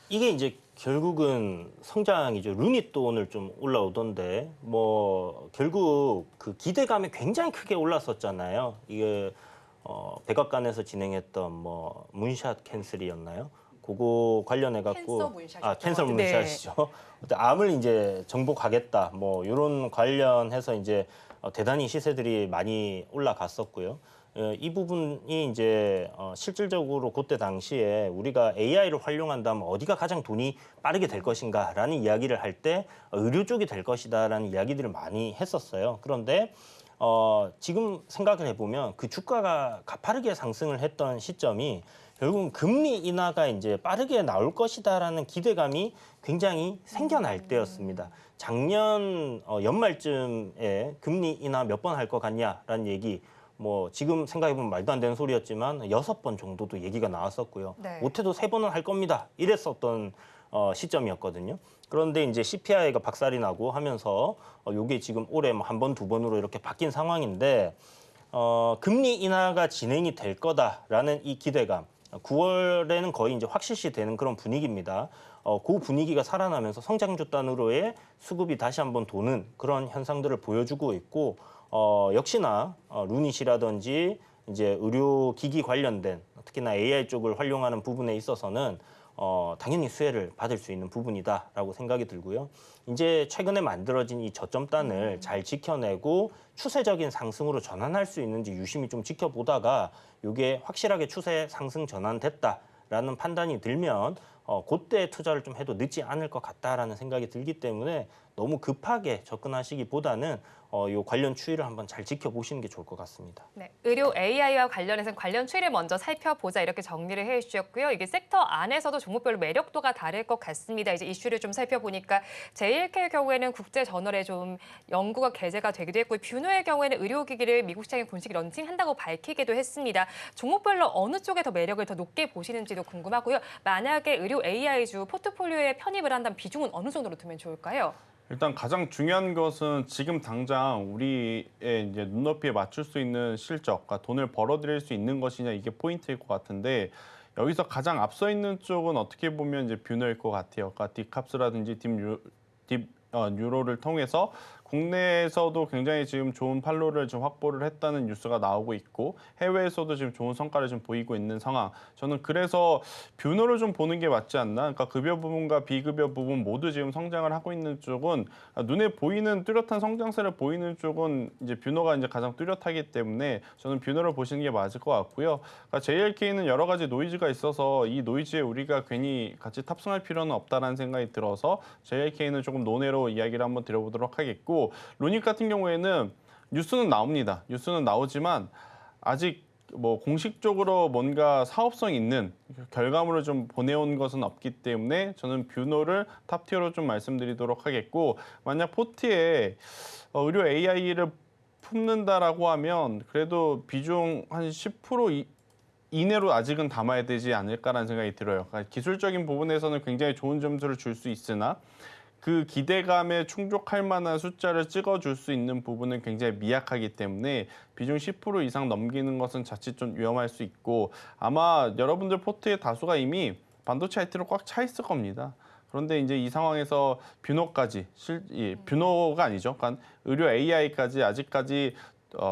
이게 이제 결국은 성장이죠. 룬이 또 오늘 좀 올라오던데 뭐 결국 그 기대감이 굉장히 크게 올랐었잖아요. 이게 백악관에서 진행했던 뭐 문샷 캔슬이었나요? 그거 관련해 갖고 캔서 문샷이죠. 캔서 문샷이죠. 암을 이제 정복하겠다. 뭐 이런 관련해서 이제 대단히 시세들이 많이 올라갔었고요. 이 부분이 이제 실질적으로 그때 당시에 우리가 AI를 활용한다면 어디가 가장 돈이 빠르게 될 것인가라는 이야기를 할 때 의료 쪽이 될 것이다라는 이야기들을 많이 했었어요. 그런데 지금 생각을 해보면 그 주가가 가파르게 상승을 했던 시점이 결국은 금리 인하가 이제 빠르게 나올 것이다라는 기대감이 굉장히 생겨날 때였습니다. 작년 연말쯤에 금리 인하 몇 번 할 것 같냐라는 얘기 뭐 지금 생각해보면 말도 안 되는 소리였지만 6번 정도도 얘기가 나왔었고요. 네. 못해도 3번은 할 겁니다. 이랬었던 시점이었거든요. 그런데 이제 CPI가 박살이 나고 하면서 요게 지금 올해 뭐 한 번, 두 번으로 이렇게 바뀐 상황인데 금리 인하가 진행이 될 거다라는 이 기대감 9월에는 거의 이제 확실시 되는 그런 분위기입니다. 그 분위기가 살아나면서 성장주단으로의 수급이 다시 한번 도는 그런 현상들을 보여주고 있고 역시나 루닛이라든지 이제 의료기기 관련된 특히나 AI 쪽을 활용하는 부분에 있어서는 당연히 수혜를 받을 수 있는 부분이다라고 생각이 들고요. 이제 최근에 만들어진 이 저점단을 잘 지켜내고 추세적인 상승으로 전환할 수 있는지 유심히 좀 지켜보다가 이게 확실하게 추세 상승 전환됐다라는 판단이 들면 그때 투자를 좀 해도 늦지 않을 것 같다라는 생각이 들기 때문에 너무 급하게 접근하시기보다는 이 관련 추이를 한번 잘 지켜보시는 게 좋을 것 같습니다. 네, 의료 AI와 관련해서 관련 추이를 먼저 살펴보자 이렇게 정리를 해주셨고요. 이게 섹터 안에서도 종목별로 매력도가 다를 것 같습니다. 이제 이슈를 좀 살펴보니까 JLK의 경우에는 국제 저널에 좀 연구가 게재가 되기도 했고 뷰노의 경우에는 의료기기를 미국 시장에 본식 런칭한다고 밝히기도 했습니다. 종목별로 어느 쪽에 더 매력을 더 높게 보시는지도 궁금하고요. 만약에 의료 AI주 포트폴리오에 편입을 한다면 비중은 어느 정도로 두면 좋을까요? 일단 가장 중요한 것은 지금 당장 우리의 이제 눈높이에 맞출 수 있는 실적, 그러니까 돈을 벌어들일 수 있는 것이냐 이게 포인트일 것 같은데 여기서 가장 앞서 있는 쪽은 어떻게 보면 이제 뷰너일 것 같아요. 그러니까 딥캅스라든지 딥유로를 통해서 국내에서도 굉장히 지금 좋은 판로를 좀 확보를 했다는 뉴스가 나오고 있고 해외에서도 지금 좋은 성과를 좀 보이고 있는 상황. 저는 그래서 뷰노를 좀 보는 게 맞지 않나. 그러니까 급여 부분과 비급여 부분 모두 지금 성장을 하고 있는 쪽은 눈에 보이는 뚜렷한 성장세를 보이는 쪽은 이제 뷰노가 이제 가장 뚜렷하기 때문에 저는 뷰노를 보시는 게 맞을 것 같고요. 그러니까 JLK는 여러 가지 노이즈가 있어서 이 노이즈에 우리가 괜히 같이 탑승할 필요는 없다라는 생각이 들어서 JLK는 조금 논외로 이야기를 한번 드려보도록 하겠고. 루닛 같은 경우에는 뉴스는 나옵니다. 뉴스는 나오지만 아직 뭐 공식적으로 뭔가 사업성 있는 결과물을 좀 보내온 것은 없기 때문에 저는 뷰노를 탑티어로 좀 말씀드리도록 하겠고, 만약 포티에 의료 AI를 품는다라고 하면 그래도 비중 한 10% 이내로 아직은 담아야 되지 않을까라는 생각이 들어요. 그러니까 기술적인 부분에서는 굉장히 좋은 점수를 줄 수 있으나 그 기대감에 충족할 만한 숫자를 찍어줄 수 있는 부분은 굉장히 미약하기 때문에 비중 10% 이상 넘기는 것은 자칫 좀 위험할 수 있고, 아마 여러분들 포트의 다수가 이미 반도체 IT로 꽉 차 있을 겁니다. 그런데 이제 이 상황에서 뷰노까지, 뷰노가 아니죠. 그러니까 의료 AI까지 아직까지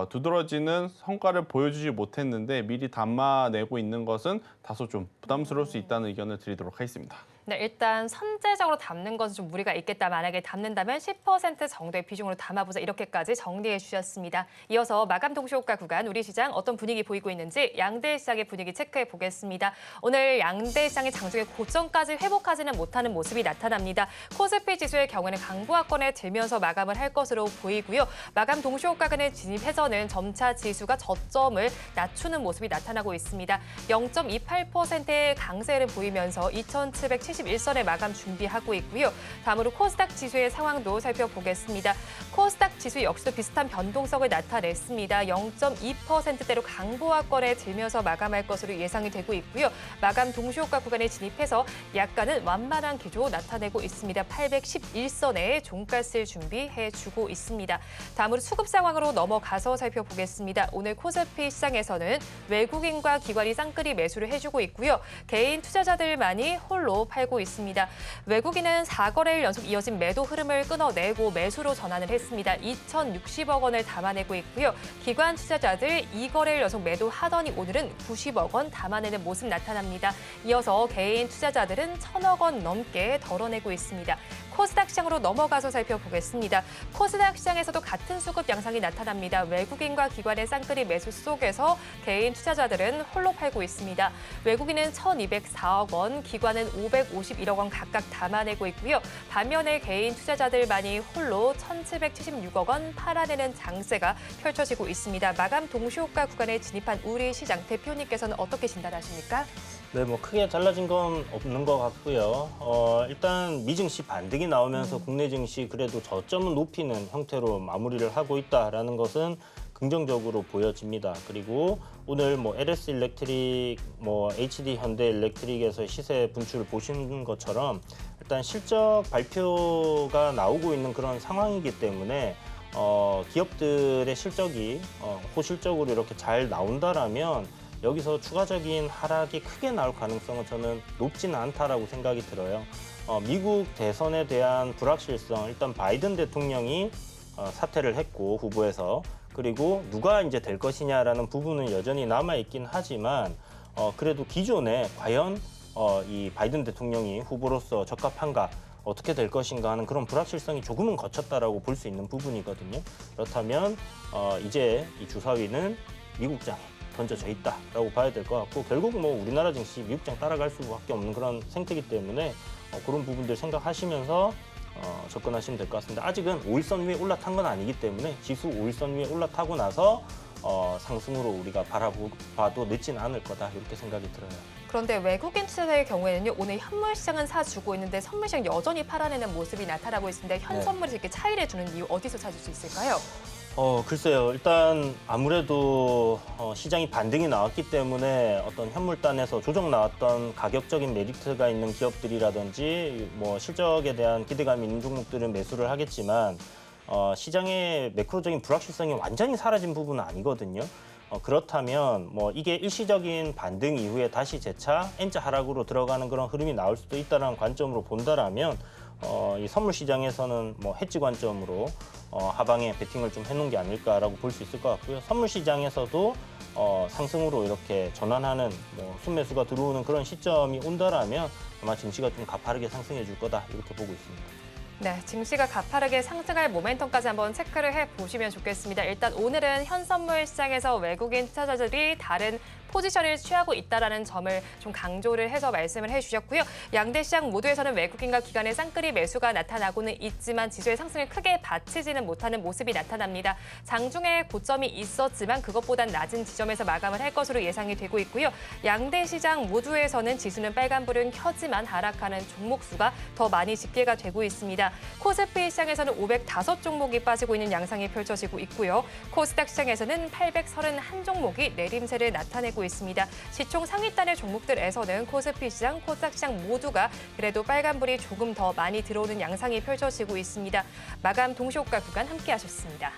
두드러지는 성과를 보여주지 못했는데 미리 담아내고 있는 것은 다소 좀 부담스러울 수 있다는 의견을 드리도록 하겠습니다. 네, 일단 선제적으로 담는 것은 좀 무리가 있겠다. 만약에 담는다면 10% 정도의 비중으로 담아보자. 이렇게까지 정리해 주셨습니다. 이어서 마감 동시효과 구간 우리 시장 어떤 분위기 보이고 있는지 양대 시장의 분위기 체크해 보겠습니다. 오늘 양대 시장의 장중에 고점까지 회복하지는 못하는 모습이 나타납니다. 코스피 지수의 경우에는 강보합권에 들면서 마감을 할 것으로 보이고요. 마감 동시효과근에 진입해서는 점차 지수가 저점을 낮추는 모습이 나타나고 있습니다. 0.28%의 강세를 보이면서 2,771선에 마감 준비하고 있고요. 다음으로 코스닥 지수의 상황도 살펴보겠습니다. 코스닥 지수 역시도 비슷한 변동성을 나타냈습니다. 0.2%대로 강보합권에 들면서 마감할 것으로 예상이 되고 있고요. 마감 동시효과 구간에 진입해서 약간은 완만한 기조 나타내고 있습니다. 811선에 종가를 준비해주고 있습니다. 다음으로 수급 상황으로 넘어가서 살펴보겠습니다. 오늘 코스피 시장에서는 외국인과 기관이 쌍끌이 매수를 해주고 있고요. 개인 투자자들만이 홀로 팔고 있습니다. 외국인은 4거래일 연속 이어진 매도 흐름을 끊어내고 매수로 전환을 했습니다. 2,060억 원을 담아내고 있고요. 기관 투자자들 2거래일 연속 매도하더니 오늘은 90억 원 담아내는 모습 나타납니다. 이어서 개인 투자자들은 1,000억 원 넘게 덜어내고 있습니다. 코스닥 시장으로 넘어가서 살펴보겠습니다. 코스닥 시장에서도 같은 수급 양상이 나타납니다. 외국인과 기관의 쌍끌이 매수 속에서 개인 투자자들은 홀로 팔고 있습니다. 외국인은 1,204억 원, 기관은 551억 원 각각 담아내고 있고요. 반면에 개인 투자자들만이 홀로 1,776억 원 팔아내는 장세가 펼쳐지고 있습니다. 마감 동시효과 구간에 진입한 우리 시장 대표님께서는 어떻게 진단하십니까? 네, 뭐 크게 달라진 건 없는 것 같고요. 일단 미증시 반등이 나오면서 국내 증시 그래도 저점을 높이는 형태로 마무리를 하고 있다라는 것은 긍정적으로 보여집니다. 그리고 오늘 뭐 LS 일렉트릭, 뭐 HD 현대 일렉트릭에서 시세 분출을 보시는 것처럼 일단 실적 발표가 나오고 있는 그런 상황이기 때문에 기업들의 실적이 호실적으로 이렇게 잘 나온다라면 여기서 추가적인 하락이 크게 나올 가능성은 저는 높지는 않다라고 생각이 들어요. 미국 대선에 대한 불확실성, 일단 바이든 대통령이 사퇴를 했고 후보에서, 그리고 누가 이제 될 것이냐라는 부분은 여전히 남아 있긴 하지만 그래도 기존에 과연 이 바이든 대통령이 후보로서 적합한가, 어떻게 될 것인가 하는 그런 불확실성이 조금은 거쳤다라고 볼 수 있는 부분이거든요. 그렇다면 이제 이 주사위는 미국장에 던져져 있다라고 봐야 될 것 같고, 결국 뭐 우리나라 증시 미국장 따라갈 수밖에 없는 그런 생태이기 때문에 그런 부분들 생각하시면서 접근하시면 될 것 같습니다. 아직은 5일선 위에 올라탄 건 아니기 때문에 지수 5일선 위에 올라타고 나서 상승으로 우리가 바라봐도 늦지는 않을 거다, 이렇게 생각이 들어요. 그런데 외국인 투자자의 경우에는요, 오늘 현물 시장은 사주고 있는데 선물 시장 여전히 팔아내는 모습이 나타나고 있습니다. 현 선물이 이렇게 차이를 주는 이유 어디서 찾을 수 있을까요? 글쎄요. 일단 아무래도 시장이 반등이 나왔기 때문에 어떤 현물단에서 조정 나왔던 가격적인 메리트가 있는 기업들이라든지 뭐 실적에 대한 기대감이 있는 종목들은 매수를 하겠지만 시장의 매크로적인 불확실성이 완전히 사라진 부분은 아니거든요. 그렇다면 뭐 이게 일시적인 반등 이후에 다시 재차 N자 하락으로 들어가는 그런 흐름이 나올 수도 있다는 관점으로 본다라면 이 선물 시장에서는 뭐 해지 관점으로 하방에 베팅을 좀 해놓은 게 아닐까라고 볼 수 있을 것 같고요. 선물 시장에서도 상승으로 이렇게 전환하는 뭐 순매수가 들어오는 그런 시점이 온다라면 아마 증시가 좀 가파르게 상승해 줄 거다, 이렇게 보고 있습니다. 네, 증시가 가파르게 상승할 모멘텀까지 한번 체크를 해보시면 좋겠습니다. 일단 오늘은 현 선물 시장에서 외국인 투자자들이 다른 포지션을 취하고 있다라는 점을 좀 강조를 해서 말씀을 해주셨고요. 양대 시장 모두에서는 외국인과 기관의 쌍끌이 매수가 나타나고는 있지만 지수의 상승을 크게 받치지는 못하는 모습이 나타납니다. 장중에 고점이 있었지만 그것보단 낮은 지점에서 마감을 할 것으로 예상이 되고 있고요. 양대 시장 모두에서는 지수는 빨간불은 켜지만 하락하는 종목 수가 더 많이 집계가 되고 있습니다. 코스피 시장에서는 505종목이 빠지고 있는 양상이 펼쳐지고 있고요. 코스닥 시장에서는 831종목이 내림세를 나타내고 있습니다. 시총 상위단의 종목들에서는 코스피 시장, 코스닥 시장 모두가 그래도 빨간불이 조금 더 많이 들어오는 양상이 펼쳐지고 있습니다. 마감 동시호가 구간 함께 하셨습니다.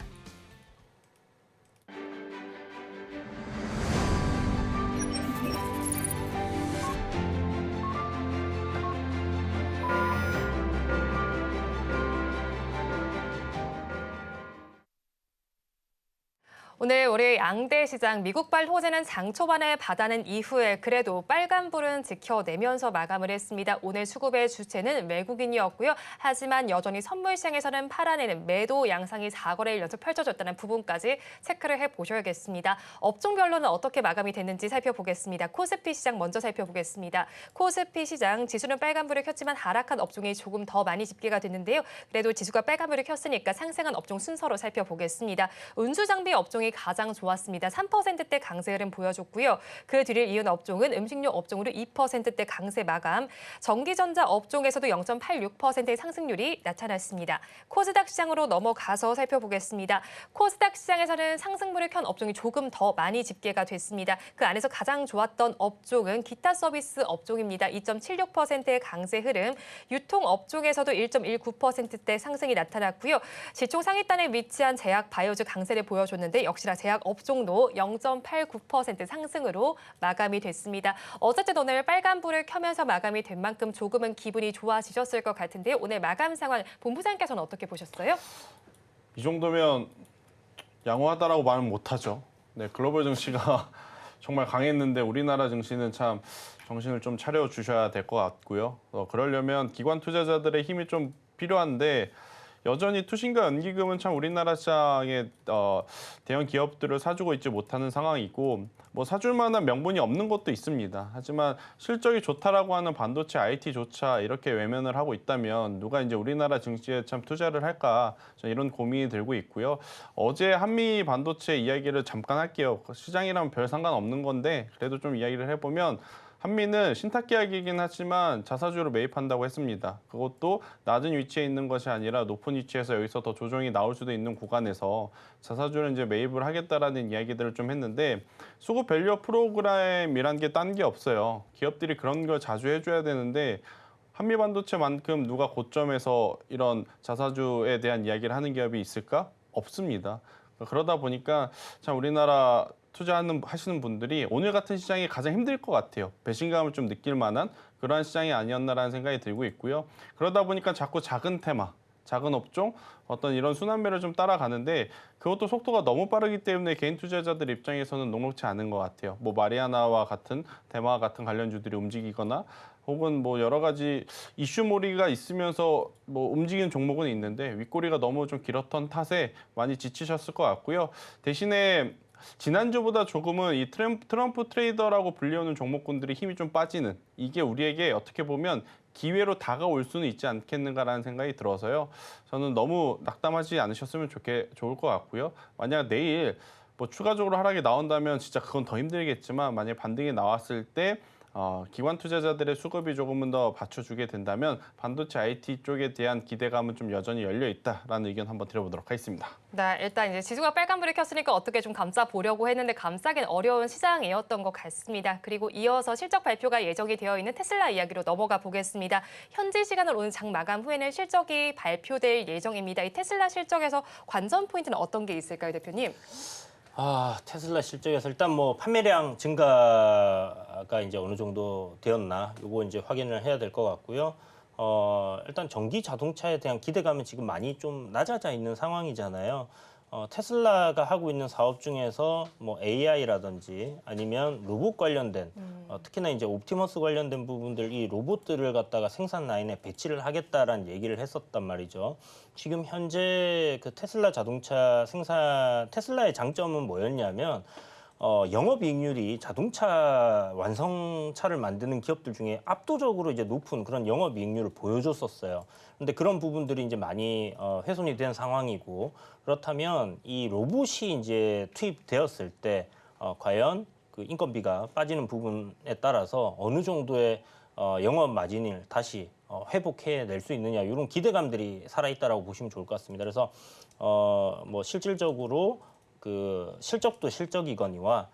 오늘 우리 양대 시장 미국발 호재는 장 초반에 받아낸 이후에 그래도 빨간불은 지켜내면서 마감을 했습니다. 오늘 수급의 주체는 외국인이었고요. 하지만 여전히 선물 시장에서는 팔아내는 매도 양상이 4거래일 연속 펼쳐졌다는 부분까지 체크를 해보셔야겠습니다. 업종별로는 어떻게 마감이 됐는지 살펴보겠습니다. 코스피 시장 먼저 살펴보겠습니다. 코스피 시장 지수는 빨간불을 켰지만 하락한 업종이 조금 더 많이 집계가 됐는데요. 그래도 지수가 빨간불을 켰으니까 상승한 업종 순서로 살펴보겠습니다. 운수장비 업종이 가장 좋았습니다. 3%대 강세 흐름 보여줬고요. 그 뒤를 이은 업종은 음식료 업종으로 2%대 강세 마감, 전기전자 업종에서도 0.86%의 상승률이 나타났습니다. 코스닥 시장으로 넘어가서 살펴보겠습니다. 코스닥 시장에서는 상승불을 켠 업종이 조금 더 많이 집계가 됐습니다. 그 안에서 가장 좋았던 업종은 기타 서비스 업종입니다. 2.76%의 강세 흐름, 유통 업종에서도 1.19%대 상승이 나타났고요. 시총 상위단에 위치한 제약 바이오즈 강세를 보여줬는데 역시나 제약 업종도 0.89% 상승으로 마감이 됐습니다. 어쨌든 오늘 빨간불을 켜면서 마감이 된 만큼 조금은 기분이 좋아지셨을 것 같은데요. 오늘 마감 상황 본부장께서는 어떻게 보셨어요? 이 정도면 양호하다라고 말은 못하죠. 네, 글로벌 증시가 정말 강했는데 우리나라 증시는 참 정신을 좀 차려주셔야 될 것 같고요. 그러려면 기관 투자자들의 힘이 좀 필요한데 여전히 투신과 연기금은 참 우리나라 시장의 대형 기업들을 사주고 있지 못하는 상황이고 뭐 사줄 만한 명분이 없는 것도 있습니다. 하지만 실적이 좋다라고 하는 반도체 IT조차 이렇게 외면을 하고 있다면 누가 이제 우리나라 증시에 참 투자를 할까 저는 이런 고민이 들고 있고요. 어제 한미 반도체 이야기를 잠깐 할게요. 시장이랑 별 상관없는 건데 그래도 좀 이야기를 해보면 한미는 신탁 계약이긴 하지만 자사주로 매입한다고 했습니다. 그것도 낮은 위치에 있는 것이 아니라 높은 위치에서 여기서 더 조정이 나올 수도 있는 구간에서 자사주를 이제 매입을 하겠다라는 이야기들을 좀 했는데 수급 밸류 프로그램이란 게 딴 게 없어요. 기업들이 그런 걸 자주 해줘야 되는데 한미 반도체만큼 누가 고점에서 이런 자사주에 대한 이야기를 하는 기업이 있을까? 없습니다. 그러다 보니까 참 우리나라 하시는 분들이 오늘 같은 시장이 가장 힘들 것 같아요. 배신감을 좀 느낄 만한 그러한 시장이 아니었나라는 생각이 들고 있고요. 그러다 보니까 자꾸 작은 테마, 작은 업종, 어떤 이런 순환매를 좀 따라가는데 그것도 속도가 너무 빠르기 때문에 개인 투자자들 입장에서는 녹록지 않은 것 같아요. 뭐 마리아나와 같은 테마와 같은 관련주들이 움직이거나 혹은 뭐 여러 가지 이슈몰이가 있으면서 뭐 움직이는 종목은 있는데 윗꼬리가 너무 좀 길었던 탓에 많이 지치셨을 것 같고요. 대신에 지난주보다 조금은 이 트럼프 트레이더라고 불리우는 종목군들이 힘이 좀 빠지는 이게 우리에게 어떻게 보면 기회로 다가올 수는 있지 않겠는가라는 생각이 들어서요. 저는 너무 낙담하지 않으셨으면 좋을 것 같고요. 만약 내일 뭐 추가적으로 하락이 나온다면 진짜 그건 더 힘들겠지만 만약 반등이 나왔을 때 기관 투자자들의 수급이 조금은 더 받쳐주게 된다면 반도체 IT 쪽에 대한 기대감은 좀 여전히 열려 있다라는 의견 한번 드려보도록 하겠습니다. 네, 일단 이제 지수가 빨간불을 켰으니까 어떻게 좀 감싸 보려고 했는데 감싸긴 어려운 시장이었던 것 같습니다. 그리고 이어서 실적 발표가 예정이 되어 있는 테슬라 이야기로 넘어가 보겠습니다. 현지 시간으로 오늘 장 마감 후에는 실적이 발표될 예정입니다. 이 테슬라 실적에서 관전 포인트는 어떤 게 있을까요, 대표님? 테슬라 실적에서 일단 뭐 판매량 증가가 이제 어느 정도 되었나 요거 이제 확인을 해야 될 것 같고요. 일단 전기 자동차에 대한 기대감은 지금 많이 좀 낮아져 있는 상황이잖아요. 테슬라가 하고 있는 사업 중에서 뭐 AI라든지 아니면 로봇 관련된 특히나 이제 옵티머스 관련된 부분들 이 로봇들을 갖다가 생산 라인에 배치를 하겠다라는 얘기를 했었단 말이죠. 지금 현재 그 테슬라 자동차 테슬라의 장점은 뭐였냐면 영업이익률이 자동차 완성차를 만드는 기업들 중에 압도적으로 이제 높은 그런 영업이익률을 보여줬었어요. 그런데 그런 부분들이 이제 많이 훼손이 된 상황이고, 그렇다면 이 로봇이 이제 투입되었을 때 과연 그 인건비가 빠지는 부분에 따라서 어느 정도의 영업 마진을 다시 회복해낼 수 있느냐, 이런 기대감들이 살아있다라고 보시면 좋을 것 같습니다. 그래서 뭐 실질적으로 그 실적도 실적이거니와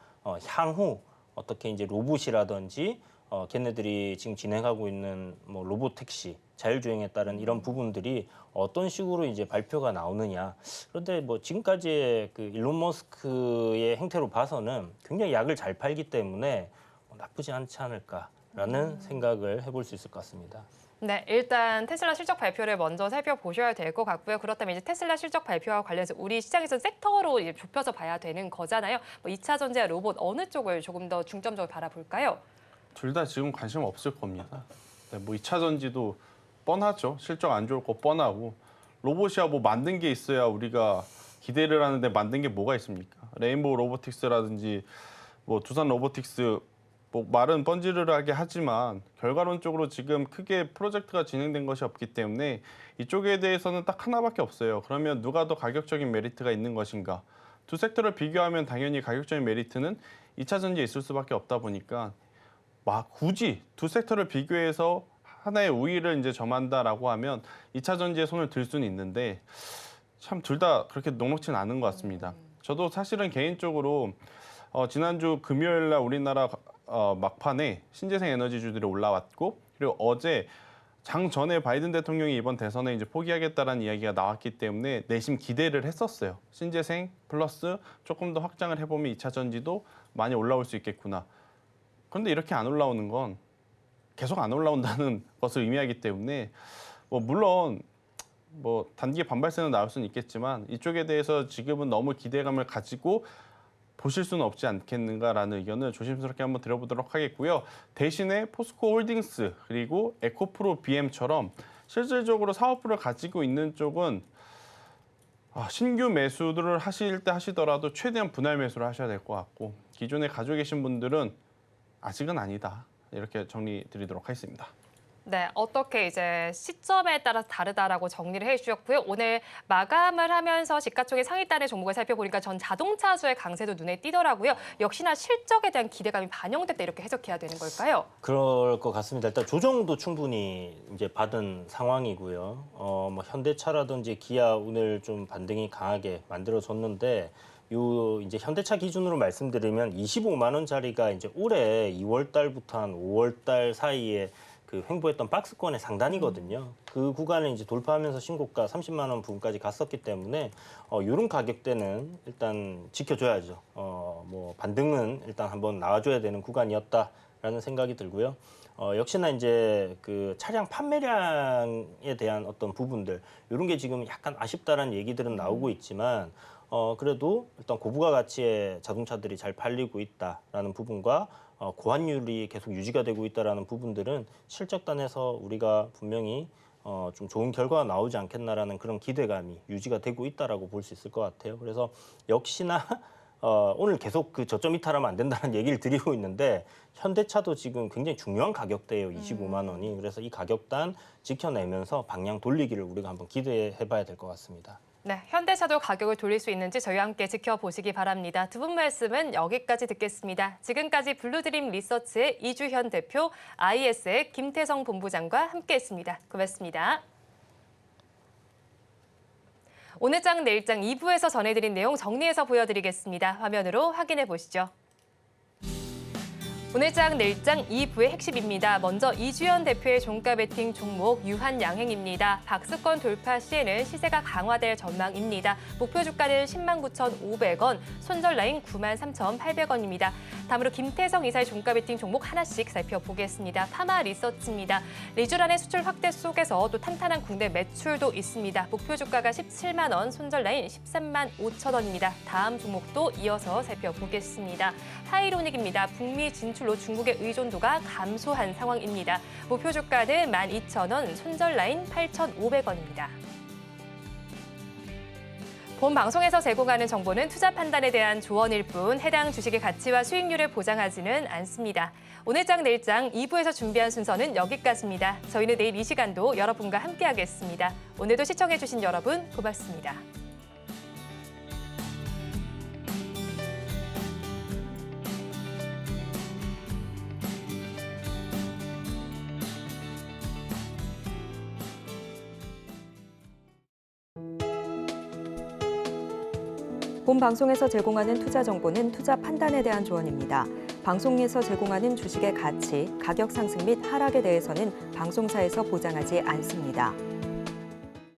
향후 어떻게 이제 로봇이라든지 걔네들이 지금 진행하고 있는 뭐 로봇 택시, 자율주행에 따른 이런 부분들이 어떤 식으로 이제 발표가 나오느냐. 그런데 뭐 지금까지의 그 일론 머스크의 행태로 봐서는 굉장히 약을 잘 팔기 때문에 나쁘지 않지 않을까라는 생각을 해볼 수 있을 것 같습니다. 네, 일단 테슬라 실적 발표를 먼저 살펴보셔야 될 것 같고요. 그렇다면 이제 테슬라 실적 발표와 관련해서 우리 시장에서 섹터로 이제 좁혀서 봐야 되는 거잖아요. 뭐 2차 전지와 로봇 어느 쪽을 조금 더 중점적으로 바라볼까요? 둘 다 지금 관심 없을 겁니다. 네, 뭐 2차 전지도 뻔하죠. 실적 안 좋을 거 뻔하고, 로봇이야 뭐 만든 게 있어야 우리가 기대를 하는데 만든 게 뭐가 있습니까? 레인보우 로보틱스라든지 뭐 두산 로보틱스, 뭐 말은 뻔지르르하게 하지만 결과론적으로 지금 크게 프로젝트가 진행된 것이 없기 때문에 이쪽에 대해서는 딱 하나밖에 없어요. 그러면 누가 더 가격적인 메리트가 있는 것인가? 두 섹터를 비교하면 당연히 가격적인 메리트는 2차 전지에 있을 수밖에 없다 보니까 막 굳이 두 섹터를 비교해서 하나의 우위를 이제 점한다라고 하면 2차 전지에 손을 들 수는 있는데 참 둘 다 그렇게 녹록지는 않은 것 같습니다. 저도 사실은 개인적으로 지난주 금요일 날 우리나라 막판에 신재생 에너지주들이 올라왔고, 그리고 어제 장 전에 바이든 대통령이 이번 대선에 이제 포기하겠다라는 이야기가 나왔기 때문에 내심 기대를 했었어요. 신재생 플러스 조금 더 확장을 해보면 2차 전지도 많이 올라올 수 있겠구나. 그런데 이렇게 안 올라오는 건 계속 안 올라온다는 것을 의미하기 때문에 뭐 물론 뭐 단기 반발세는 나올 수는 있겠지만 이쪽에 대해서 지금은 너무 기대감을 가지고 보실 수는 없지 않겠는가라는 의견을 조심스럽게 한번 드려보도록 하겠고요. 대신에 포스코 홀딩스 그리고 에코프로 BM처럼 실질적으로 사업부를 가지고 있는 쪽은 신규 매수들을 하실 때 하시더라도 최대한 분할 매수를 하셔야 될 것 같고, 기존에 가지고 계신 분들은 아직은 아니다. 이렇게 정리 드리도록 하겠습니다. 네, 어떻게 이제 시점에 따라서 다르다라고 정리를 해주셨고요. 오늘 마감을 하면서 시가총액 상위단의 종목을 살펴보니까 전 자동차주의 강세도 눈에 띄더라고요. 역시나 실적에 대한 기대감이 반영됐다 이렇게 해석해야 되는 걸까요? 그럴 것 같습니다. 일단 조정도 충분히 이제 받은 상황이고요. 뭐 현대차라든지 기아 오늘 좀 반등이 강하게 만들어졌는데, 요 이제 현대차 기준으로 말씀드리면 25만 원짜리가 이제 올해 2월 달부터 한 5월 달 사이에 그 횡보했던 박스권의 상단이거든요. 그 구간을 이제 돌파하면서 신고가 30만 원 부근까지 갔었기 때문에 이런 가격대는 일단 지켜줘야죠. 뭐 반등은 일단 한번 나와줘야 되는 구간이었다라는 생각이 들고요. 역시나 이제 그 차량 판매량에 대한 어떤 부분들, 이런 게 지금 약간 아쉽다라는 얘기들은 나오고 있지만 그래도 일단 고부가 가치의 자동차들이 잘 팔리고 있다라는 부분과 고환율이 계속 유지가 되고 있다라는 부분들은 실적단에서 우리가 분명히 좀 좋은 결과가 나오지 않겠나라는 그런 기대감이 유지가 되고 있다라고 볼 수 있을 것 같아요. 그래서 역시나 오늘 계속 그 저점 이탈하면 안 된다는 얘기를 드리고 있는데, 현대차도 지금 굉장히 중요한 가격대예요. 25만 원이. 그래서 이 가격단 지켜내면서 방향 돌리기를 우리가 한번 기대해봐야 될 것 같습니다. 네, 현대차도 가격을 돌릴 수 있는지 저희와 함께 지켜보시기 바랍니다. 두 분 말씀은 여기까지 듣겠습니다. 지금까지 블루드림 리서치의 이주현 대표, IS의 김태성 본부장과 함께했습니다. 고맙습니다. 오늘 장 내일 장 2부에서 전해드린 내용 정리해서 보여드리겠습니다. 화면으로 확인해 보시죠. 오늘 장 내일 장 2부의 핵심입니다. 먼저 이주현 대표의 종가 베팅 종목 유한양행입니다. 박스권 돌파 시에는 시세가 강화될 전망입니다. 목표 주가는 109,500원, 손절 라인 93,800원입니다. 다음으로 김태성 이사의 종가 베팅 종목 하나씩 살펴보겠습니다. 파마 리서치입니다. 리쥬란의 수출 확대 속에서 또 탄탄한 국내 매출도 있습니다. 목표 주가가 17만 원, 손절 라인 13만 5천 원입니다. 다음 종목도 이어서 살펴보겠습니다. 하이로닉입니다. 북미 진출로 중국의 의존도가 감소한 상황입니다. 목표 주가는 12,000원, 손절 라인 8,500원입니다. 본 방송에서 제공하는 정보는 투자 판단에 대한 조언일 뿐 해당 주식의 가치와 수익률을 보장하지는 않습니다. 오늘장 내일장 2부에서 준비한 순서는 여기까지입니다. 저희는 내일 이 시간도 여러분과 함께하겠습니다. 오늘도 시청해주신 여러분 고맙습니다. 본 방송에서 제공하는 투자 정보는 투자 판단에 대한 조언입니다. 방송에서 제공하는 주식의 가치, 가격 상승 및 하락에 대해서는 방송사에서 보장하지 않습니다.